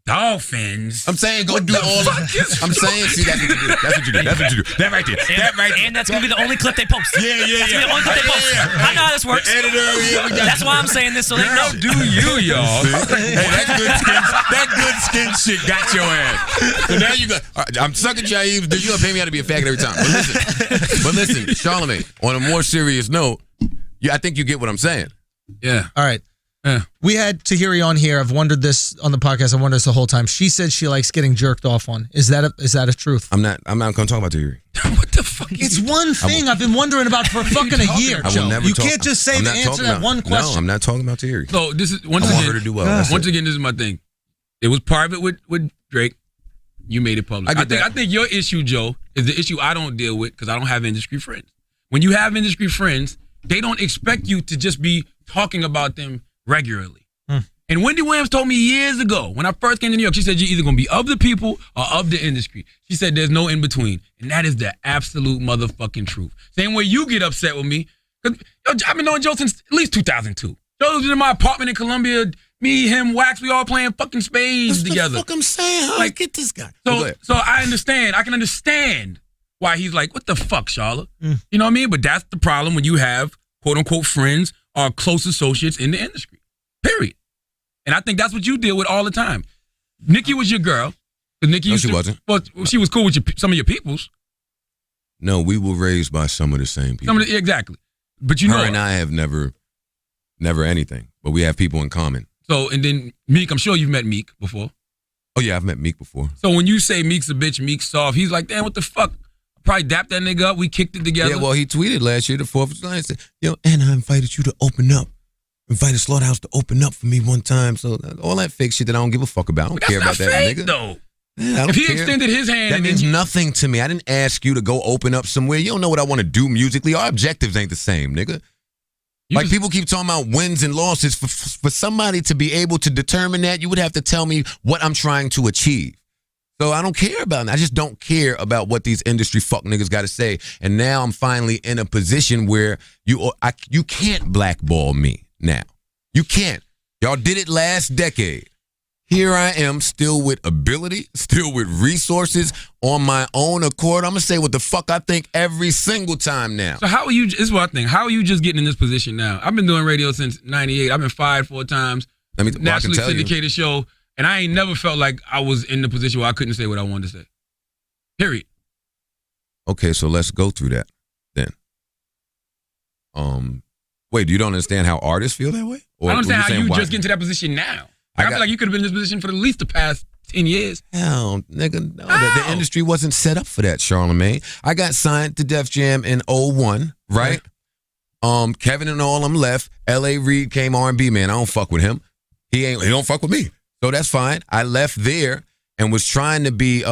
Dolphins. I'm saying go do all. I'm saying, see, that's what you do. That's what you do. That's what you do. That right there. That right there. And that's gonna be the only clip they post. Yeah. That's gonna be the only clip they post. I know how this works. The editor, yeah, we got That's why I'm saying this so they know. Do you, y'all? Hey, that good skin shit got your ass. So now you go. I'm sucking Jaib. You gonna pay me how to be a faggot every time. But listen, Charlamagne. On a more serious note, I think you get what I'm saying. Yeah. All right. Yeah. We had Tahiri on here. I've wondered this on the podcast. I wondered this the whole time. She said she likes getting jerked off on. Is that a truth? I'm not gonna talk about Tahiri. What the fuck? It's one thing I've been wondering about for fucking a year, Joe. You can't just say I'm the not answer talking to that about- one question. No, I'm not talking about Tahiri. So this is once I again. want her to do well. That's Once it. again, this is my thing. It was private with Drake. You made it public. I think your issue, Joe, is the issue I don't deal with because I don't have industry friends. When you have industry friends, they don't expect you to just be talking about them regularly. And Wendy Williams told me years ago when I first came to New York, she said you're either going to be of the people or of the industry. She said there's no in between. And that is the absolute motherfucking truth. Same way you get upset with me. Cause I've been knowing Joe since at least 2002. Joe was in my apartment in Columbia. Me, him, Wax, we all playing fucking spades together. That's what I'm saying. Huh? Like, Get this guy. So I understand. I can understand why he's like, what the fuck, Charlotte? You know what I mean? But that's the problem when you have quote unquote friends or close associates in the industry. Period. And I think that's what you deal with all the time. Nikki was your girl. Nikki No, she wasn't. Well, she was cool with some of your peoples. No, we were raised by some of the same people. Exactly. But you Her know, and I have never anything, but we have people in common. So, and then Meek, I'm sure you've met Meek before. Oh yeah, I've met Meek before. So when you say Meek's a bitch, Meek's soft, he's like, damn, what the fuck? Probably dapped that nigga up. We kicked it together. Yeah, well, he tweeted last year, the 4th of July, and said, and I invited you to open up. Invited Slaughterhouse to open up for me one time. So all that fake shit that I don't give a fuck about. I don't care about that, fake, nigga. Though. Man, I don't if he care. extended his hand, that means nothing to me. I didn't ask you to go open up somewhere. You don't know what I want to do musically. Our objectives ain't the same, nigga. Like people keep talking about wins and losses. For somebody to be able to determine that, you would have to tell me what I'm trying to achieve. So I don't care about it. I just don't care about what these industry fuck niggas got to say. And now I'm finally in a position where you can't blackball me now. You can't. Y'all did it last decade. Here I am, still with ability, still with resources, on my own accord. I'm going to say what the fuck I think every single time now. So how are you, this is what I think, how are you just getting in this position now? I've been doing radio since 98. I've been fired 4 times. Nationally syndicated show. And I ain't never felt like I was in the position where I couldn't say what I wanted to say. Period. Okay, so let's go through that then. Wait, you don't understand how artists feel that way? Or I don't understand how you just get into that position now. I feel like you could have been in this position for at least the past 10 years. Hell, nigga, no. The industry wasn't set up for that, Charlamagne. I got signed to Def Jam in 01, right? Kevin and all them left. L.A. Reid came R&B man. I don't fuck with him. He don't fuck with me. So that's fine. I left there and was trying to be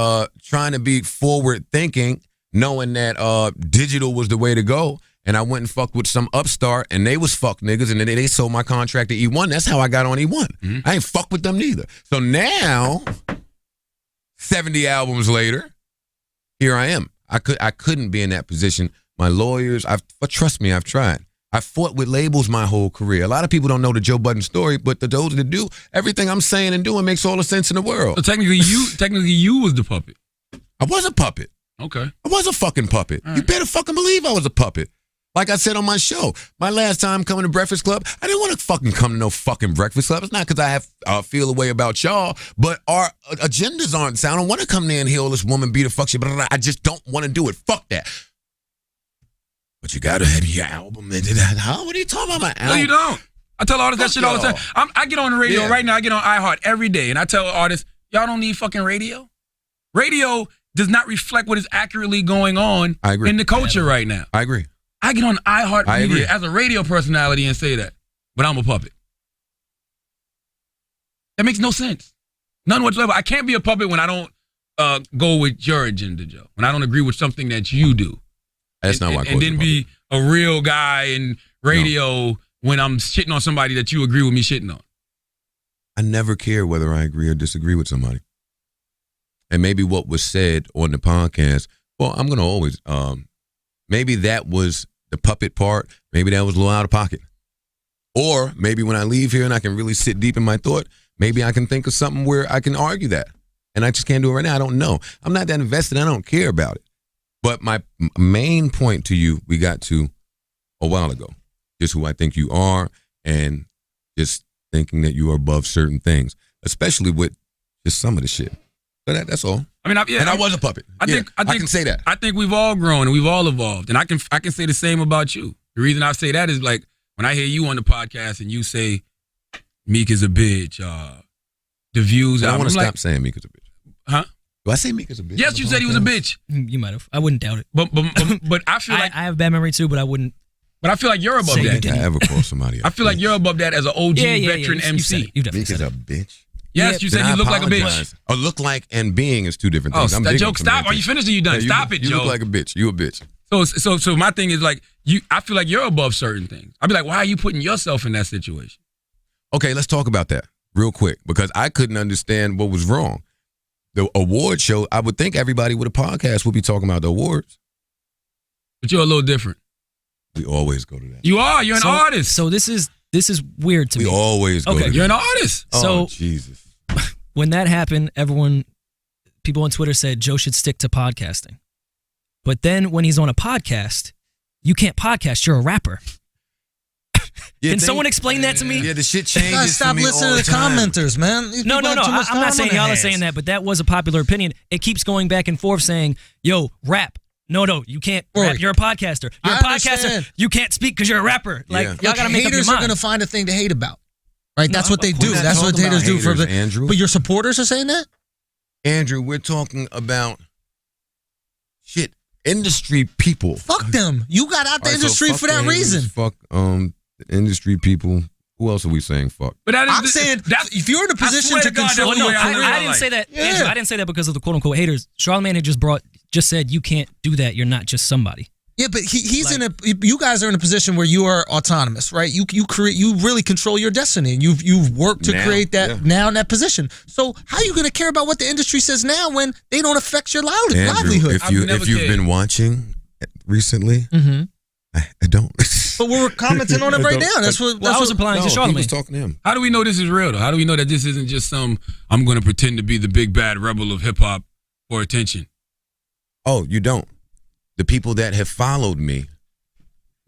forward thinking, knowing that digital was the way to go. And I went and fucked with some upstart, and they was fuck niggas, and then they sold my contract to E1. That's how I got on E1. Mm-hmm. I ain't fuck with them neither. So now, 70 albums later, here I am. I couldn't be in that position. My lawyers, but trust me, I've tried. I fought with labels my whole career. A lot of people don't know the Joe Budden story, but those that do, everything I'm saying and doing makes all the sense in the world. So technically you was the puppet. I was a puppet. Okay. I was a fucking puppet. Right. You better fucking believe I was a puppet. Like I said on my show, my last time coming to Breakfast Club, I didn't want to fucking come to no fucking Breakfast Club. It's not because I feel a way about y'all, but our agendas aren't sound. I don't want to come there and hear all this woman be the fuck shit, but I just don't want to do it. Fuck that. But you gotta have your album. What are you talking about, my album? No, you don't. I tell artists that shit all the time. I get on the radio right now. I get on iHeart every day, and I tell artists, y'all don't need fucking radio. Radio does not reflect what is accurately going on in the culture right now. I agree. I get on iHeart Media as a radio personality and say that, but I'm a puppet. That makes no sense. None whatsoever. I can't be a puppet when I don't go with your agenda, Joe. When I don't agree with something that you do. That's not why I and then be a real guy in radio when I'm shitting on somebody that you agree with me shitting on. I never care whether I agree or disagree with somebody. And maybe what was said on the podcast, well, I'm going to always, maybe that was the puppet part. Maybe that was a little out of pocket. Or maybe when I leave here and I can really sit deep in my thought, maybe I can think of something where I can argue that. And I just can't do it right now. I don't know. I'm not that invested. I don't care about it. But my main point to you, we got to a while ago, just who I think you are and just thinking that you are above certain things, especially with just some of the shit. So that's all. I mean, I was a puppet. I can say that. I think we've all grown and we've all evolved, and I can say the same about you. The reason I say that is like when I hear you on the podcast and you say Meek is a bitch, the views. I want to stop saying Meek is a bitch. Huh? Do I say Meek is a bitch? Yes, you said he was a bitch. You might have. I wouldn't doubt it. But I feel like I have bad memory too, but I wouldn't. But I feel like you're above that. I ever call somebody. I feel like you're above that as an OG veteran MC. You definitely Meek is a bitch. Yes, you said you look like a bitch. Oh, look like and being is two different things. Oh, that joke, stop. Are you finished or you done? Stop it, Joe. You look like a bitch. You a bitch. So my thing is like, I feel like you're above certain things. I'd be like, why are you putting yourself in that situation? Okay, let's talk about that real quick because I couldn't understand what was wrong. The award show, I would think everybody with a podcast would be talking about the awards. But you're a little different. We always go to that. You are. You're an artist. So this is weird to me. We always go to that. You're an artist. Oh, Jesus. When that happened, people on Twitter said Joe should stick to podcasting. But then when he's on a podcast, you can't podcast. You're a rapper. Can someone explain that to me? Yeah, the shit changes. Stop listening to the commenters, man. No. I'm not saying y'all are saying that, but that was a popular opinion. It keeps going back and forth saying, yo, rap. No, you can't rap. You're a podcaster. You're a podcaster. You can't speak because you're a rapper. Like, y'all got to make up your mind. Haters are going to find a thing to hate about. Right? That's what they do. That's what haters do. But your supporters are saying that? Andrew, we're talking about shit. Industry people. Fuck them. You got out the All right, so industry fuck for that the haters, reason. Fuck the industry people. Who else are we saying fuck? But I'm saying if you're in a position to control that's the way I I didn't say that. Yeah. Andrew, I didn't say that because of the quote unquote haters. Charlamagne had just said you can't do that. You're not just somebody. Yeah, but he's in a. You guys are in a position where you are autonomous, right? You create. You really control your destiny, and you've worked to create that now in that position. So how are you going to care about what the industry says now when they don't affect your Andrew, livelihood? if you've been watching recently, I don't. But we're commenting on it right now. That's what. I was applying to He Charlamagne. was talking to him. How do we know this is real, though? How do we know that this isn't just some, I'm going to pretend to be the big bad rebel of hip-hop for attention? Oh, you don't. The people that have followed me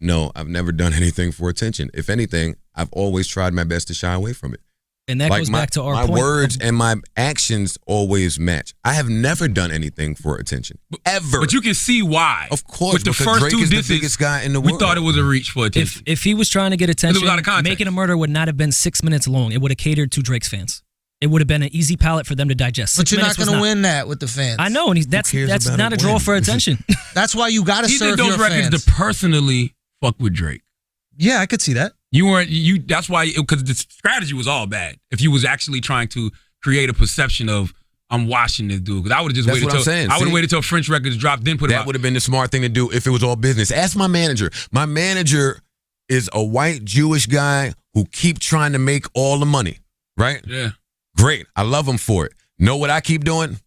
know I've never done anything for attention. If anything, I've always tried my best to shy away from it. And that goes back to our my point. My words and my actions always match. I have never done anything for attention. Ever. But you can see why. Of course, with the because first Drake two is the disses, biggest guy in the we world. thought it was a reach for attention. If he was trying to get attention, was out of context. Making a Murder would not have been 6 minutes long. It would have catered to Drake's fans. It would have been an easy palette for them to digest. But 6 you're not minutes was going to win that with the fans. I know, and that's cares about not a a draw win? for attention. That's why you got to he serve did those your records fans. to personally fuck with Drake. Yeah, I could see that. You weren't you. That's why, because the strategy was all bad. If you was actually trying to create a perception of I'm watching this dude, because I would have just That's waited what I'm till saying. I would have See? waited till French records dropped, then put it That out. would have been the smart thing to do if it was all business. Ask my manager. My manager is a white Jewish guy who keep trying to make all the money, right? Yeah. Great. I love him for it. Know what I keep doing?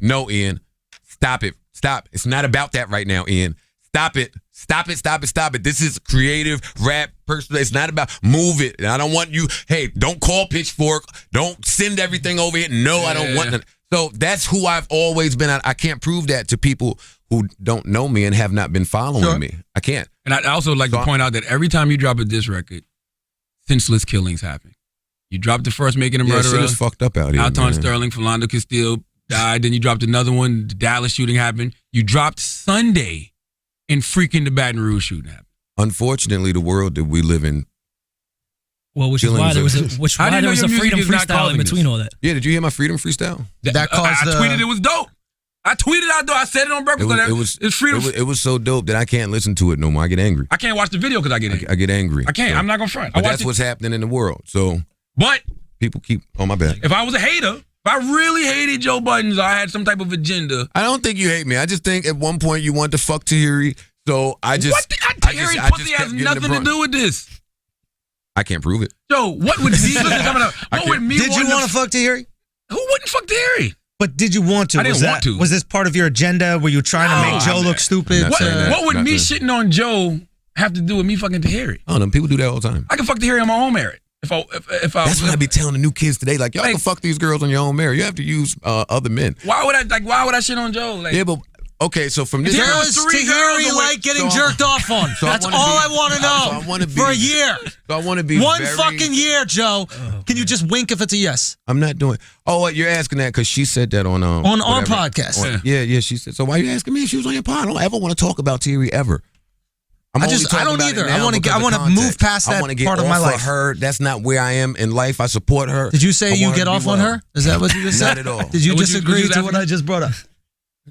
No, Ian. Stop it. Stop. It's not about that right now, Ian. Stop it. Stop it. Stop it. Stop it. This is creative rap personal. It's not about move it. And I don't want you, hey, don't call Pitchfork. Don't send everything over here. No, I don't want that. So that's who I've always been. I can't prove that to people who don't know me and have not been following me. I can't. And I also like to point out that every time you drop a diss record, senseless killings happen. You dropped the first Making a Yeah, Murderer. shit is fucked up out here, Alton man. Sterling, Philando Castile died. Then you dropped another one. The Dallas shooting happened. You dropped Sunday, and freaking the Baton Rouge shooting happened. Unfortunately, the world that we live in. Well, which is why there was a freedom freestyle in between all that. Yeah, did you hear my freedom freestyle? That caused I tweeted it was dope. I tweeted out though. I said it on Breakfast. It's freedom. It was so dope that I can't listen to it no more. I get angry. I can't watch the video because I get angry. I get angry. I can't. So, I'm not gonna front. But that's what's happening in the world. So, but people keep on my back. If I was a hater, if I really hated Joe Budden, or I had some type of agenda. I don't think you hate me. I just think at one point you wanted to fuck Tahiri. So I just. What? Tahiri pussy has nothing to do with this. I can't prove it. Joe, what would me? What would me? Did you want to fuck Tahiri? Who wouldn't fuck Tahiri? But did you want to? I didn't want to. Was this part of your agenda? Were you trying to make Joe look stupid? What would me shitting on Joe have to do with me fucking Tahiri? I don't know. People do that all the time. I can fuck Tahiri on my own merit. If I That's what I be telling the new kids today. Like, y'all can fuck these girls on your own merit. You have to use other men. Why would I shit on Joe? Yeah, but okay, so from this Does Tahiri like getting jerked off on? That's all I want to know. For a year. So I want to be one fucking year, Joe. Can you just wink if it's a yes? I'm not doing. Oh, what, you're asking that because she said that on our podcast. Yeah. She said. So why are you asking me if she was on your pod? I don't ever want to talk about Tahiri ever. I don't either. I want to move past that part of my life. Her, that's not where I am in life. I support her. Did you say you get off on her? Is that what you just said? Not at all. Did you disagree to what I just brought up?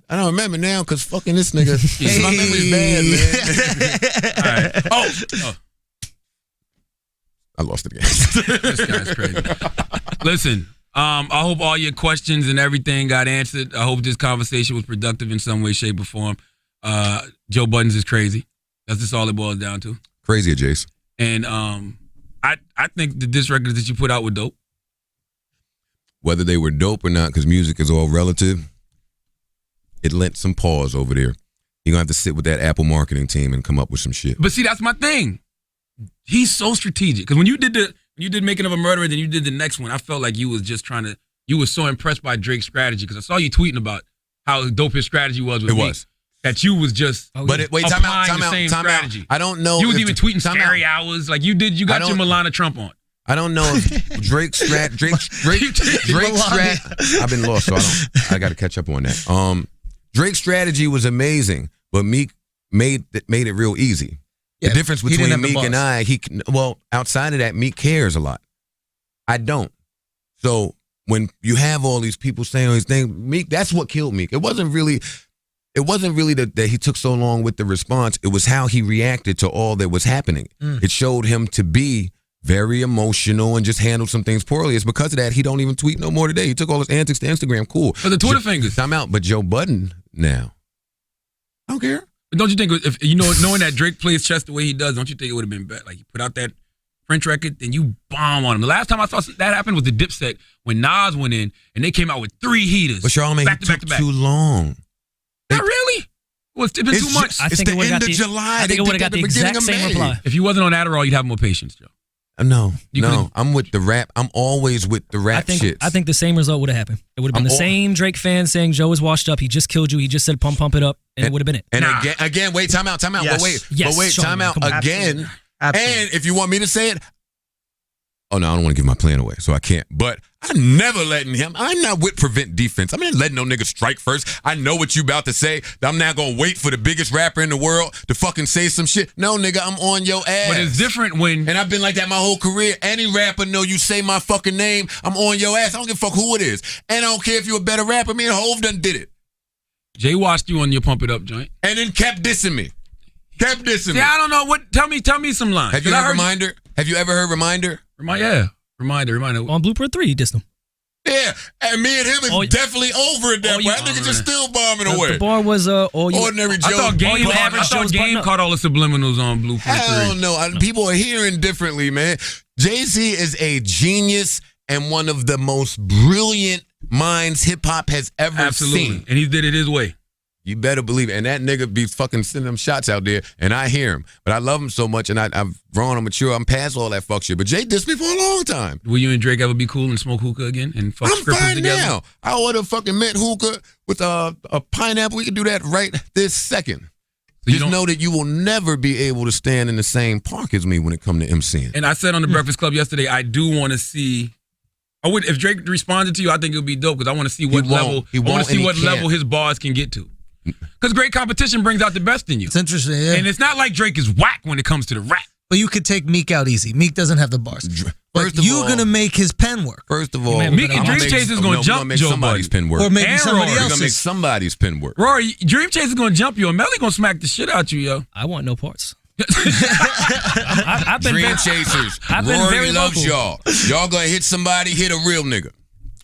I don't remember now because fucking this nigga. My memory's bad, man. All right. Oh. I lost it again. This guy's crazy. Listen, I hope all your questions and everything got answered. I hope this conversation was productive in some way, shape, or form. Joe Budden is crazy. That's just all it boils down to. Crazy, Jace. And I think the diss records that you put out were dope. Whether they were dope or not, because music is all relative, it lent some pause over there. You're going to have to sit with that Apple marketing team and come up with some shit. But see, that's my thing. He's so strategic. Because when you did Making of a Murderer, then you did the next one, I felt like you was just you were so impressed by Drake's strategy. Because I saw you tweeting about how dope his strategy was with me. That you was just time out. Strategy. I don't know. You was even tweeting scary hours. Like you got your Milana Trump on. I don't know if Drake's strat. I've been lost, so I got to catch up on that. Drake's strategy was amazing, but Meek made it real easy. Yeah, the difference between Meek and outside of that, Meek cares a lot. I don't. So when you have all these people saying all these things, Meek, that's what killed Meek. It wasn't really that he took so long with the response. It was how he reacted to all that was happening. It showed him to be very emotional and just handled some things poorly. It's because of that he don't even tweet no more today. He took all his antics to Instagram. Cool. For the Twitter fingers. I'm out. But Joe Budden now, I don't care. But don't you think if knowing that Drake plays chess the way he does, don't you think it would have been better? Like, you put out that French record, then you bomb on him. The last time I saw that happen was the Dipset when Nas went in and they came out with 3 heaters. But Charlamagne, he took too long. Not really. Well, it's been 2 months. I think it's the end of July. I think it would have got the exact same reply. If you wasn't on Adderall, you'd have more patience, Joe. No. I'm with the rap. I'm always with the rap shit. I think the same result would have happened. It would have been the same Drake fans saying Joe is washed up. He just killed you. He just said pump it up, and it would have been it. And again, wait, time out. Yes. But wait, time out again. Absolutely. And if you want me to say it, oh no, I don't want to give my plan away, so I can't. But I'm never letting him. I'm not with prevent defense. I'm not letting no nigga strike first. I know what you about to say. I'm not gonna wait for the biggest rapper in the world to fucking say some shit. No, nigga, I'm on your ass. But it's different when... And I've been like that my whole career. Any rapper know you say my fucking name, I'm on your ass. I don't give a fuck who it is. And I don't care if you're a better rapper. Me and Hov done did it. Jay watched you on your Pump It Up joint. And then kept dissing me. See, I don't know what... Tell me some lines. Have you heard Reminder? Have you ever heard Reminder? Reminder. On Blueprint 3, he dissed him. Yeah, and me and him is definitely over it that way. That nigga just still bombing away. The bar was Ordinary Joe. I thought Game caught all the subliminals on Blueprint 3. Hell no. People are hearing differently, man. Jay-Z is a genius and one of the most brilliant minds hip-hop has ever seen. And he did it his way. You better believe it. And that nigga be fucking sending them shots out there, and I hear him. But I love him so much, and I've grown and mature. I'm past all that fuck shit. But Jay dissed me for a long time. Will you and Drake ever be cool and smoke hookah again and fuck I'm fine together? now. I order fucking mint hookah with a pineapple. We can do that right this second. So just know that you will never be able to stand in the same park as me when it comes to MCing. And I said on the Breakfast Club yesterday, I do want to see. If Drake responded to you, I think it would be dope because I want to see what level. I want to see what level his bars can get to. Because great competition brings out the best in you. It's interesting, yeah. And it's not like Drake is whack when it comes to the rap. But you could take Meek out easy. Meek doesn't have the bars. But you're going to make his pen work. First of all, Meek and Dream Chase is going to jump Joe somebody's Budden. pen work. Or maybe And somebody Rory. else's. You're going to make somebody's pen work. Rory, Dream Chase is going to jump you, and Melly going to smack the shit out you, yo. I want no parts. I've been Dream Chasers. Rory loves y'all. Y'all going to hit somebody, hit a real nigga.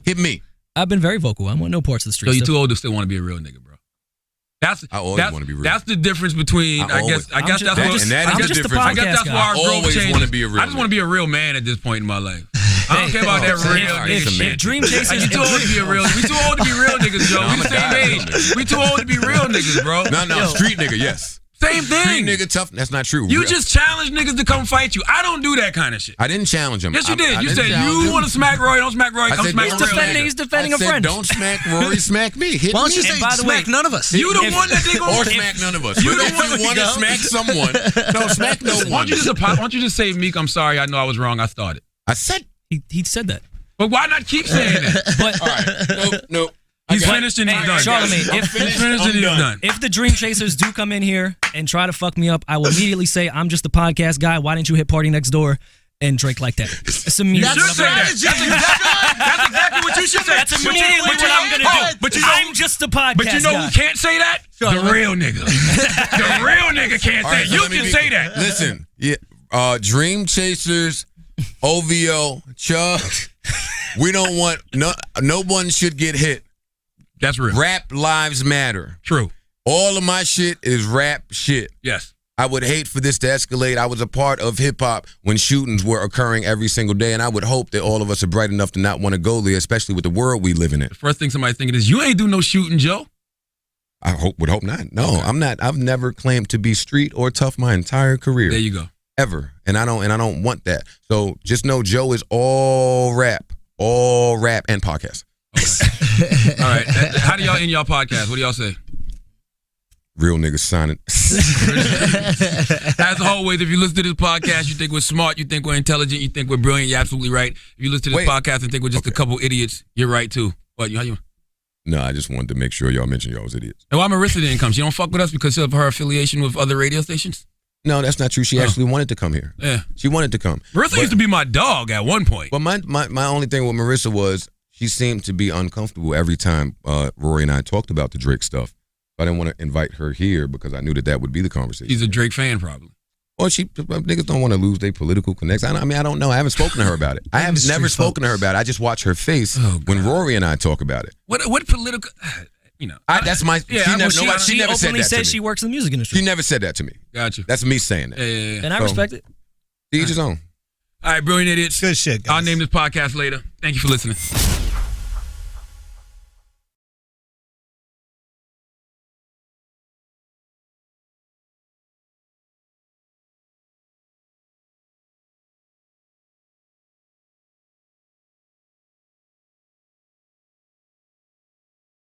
Hit me. I've been very vocal. I want no parts of the street. So you're too old to still want to be a real nigga, bro. I always want to be real. That's the difference between. I guess that's what. I guess that's why our growth changes. Want to be a real. I just want to be a real man at this point in my life. I don't care about that real. If Dream Chasers, you too old to be a real. We too old to be real niggas, Joe. We the same age. We too old to be real niggas, bro. No, street nigga, yes. Same thing. Street nigga tough. That's not true. You just challenge niggas to come fight you. I don't do that kind of shit. I didn't challenge him. Yes, you did. You said you want to smack Rory. Don't smack Rory. Come smack Rory. He's defending a friend. Don't smack Rory. Smack me. Hit Why don't you me. say smack none of us? You the one that they gonna or smack none of us. If you want to smack someone, don't smack no one. Why don't you just say, Meek, I'm sorry. I know I was wrong. I started. I said he said that. But why not keep saying it? But all right. Nope. He's finished and he's done. Charlamagne, he's finished and he's done. If the Dream Chasers do come in here and try to fuck me up, I will immediately say, I'm just a podcast guy. Why didn't you hit Party Next Door and Drake like that? It's immediate. That's exactly what you should say. That's immediately what I'm going to do. But I'm just a podcast guy. But you know who can't say that? The real nigga. The real nigga can't say it. You can say that. Listen, Dream Chasers, OVO, Chuck, we don't want, no one should get hit. That's real. Rap lives matter. True. All of my shit is rap shit. Yes. I would hate for this to escalate. I was a part of hip-hop when shootings were occurring every single day, and I would hope that all of us are bright enough to not want to go there, especially with the world we live in. The first thing somebody's thinking is, you ain't do no shooting, Joe. I would hope not. No, okay. I'm not. I've never claimed to be street or tough my entire career. There you go. Ever. And I don't want that. So just know Joe is all rap and podcast. Okay. All right. How do y'all end y'all podcast? What do y'all say? Real niggas signing. As always, if you listen to this podcast, you think we're smart, you think we're intelligent, you think we're brilliant, you're absolutely right. If you listen to this podcast and think we're just a couple idiots, you're right too. What? How you? No, I just wanted to make sure y'all mentioned y'all was idiots. And why Marissa didn't come? She don't fuck with us because of her affiliation with other radio stations? No, that's not true. She actually wanted to come here. Yeah. She wanted to come. Marissa used to be my dog at one point. But my only thing with Marissa was she seemed to be uncomfortable every time Rory and I talked about the Drake stuff. I didn't want to invite her here because I knew that would be the conversation. She's a Drake fan, probably. Well, niggas don't want to lose their political connects. I mean, I don't know. I haven't spoken to her about it. I have never spoken to her about it. I just watch her face when Rory and I talk about it. What political? You know, that's my. She never openly said that to me. She works in the music industry. She never said that to me. Gotcha. That's me saying that. Yeah. And I respect it. Each his own. All right, Brilliant Idiots. Good shit, guys. I'll name this podcast later. Thank you for listening.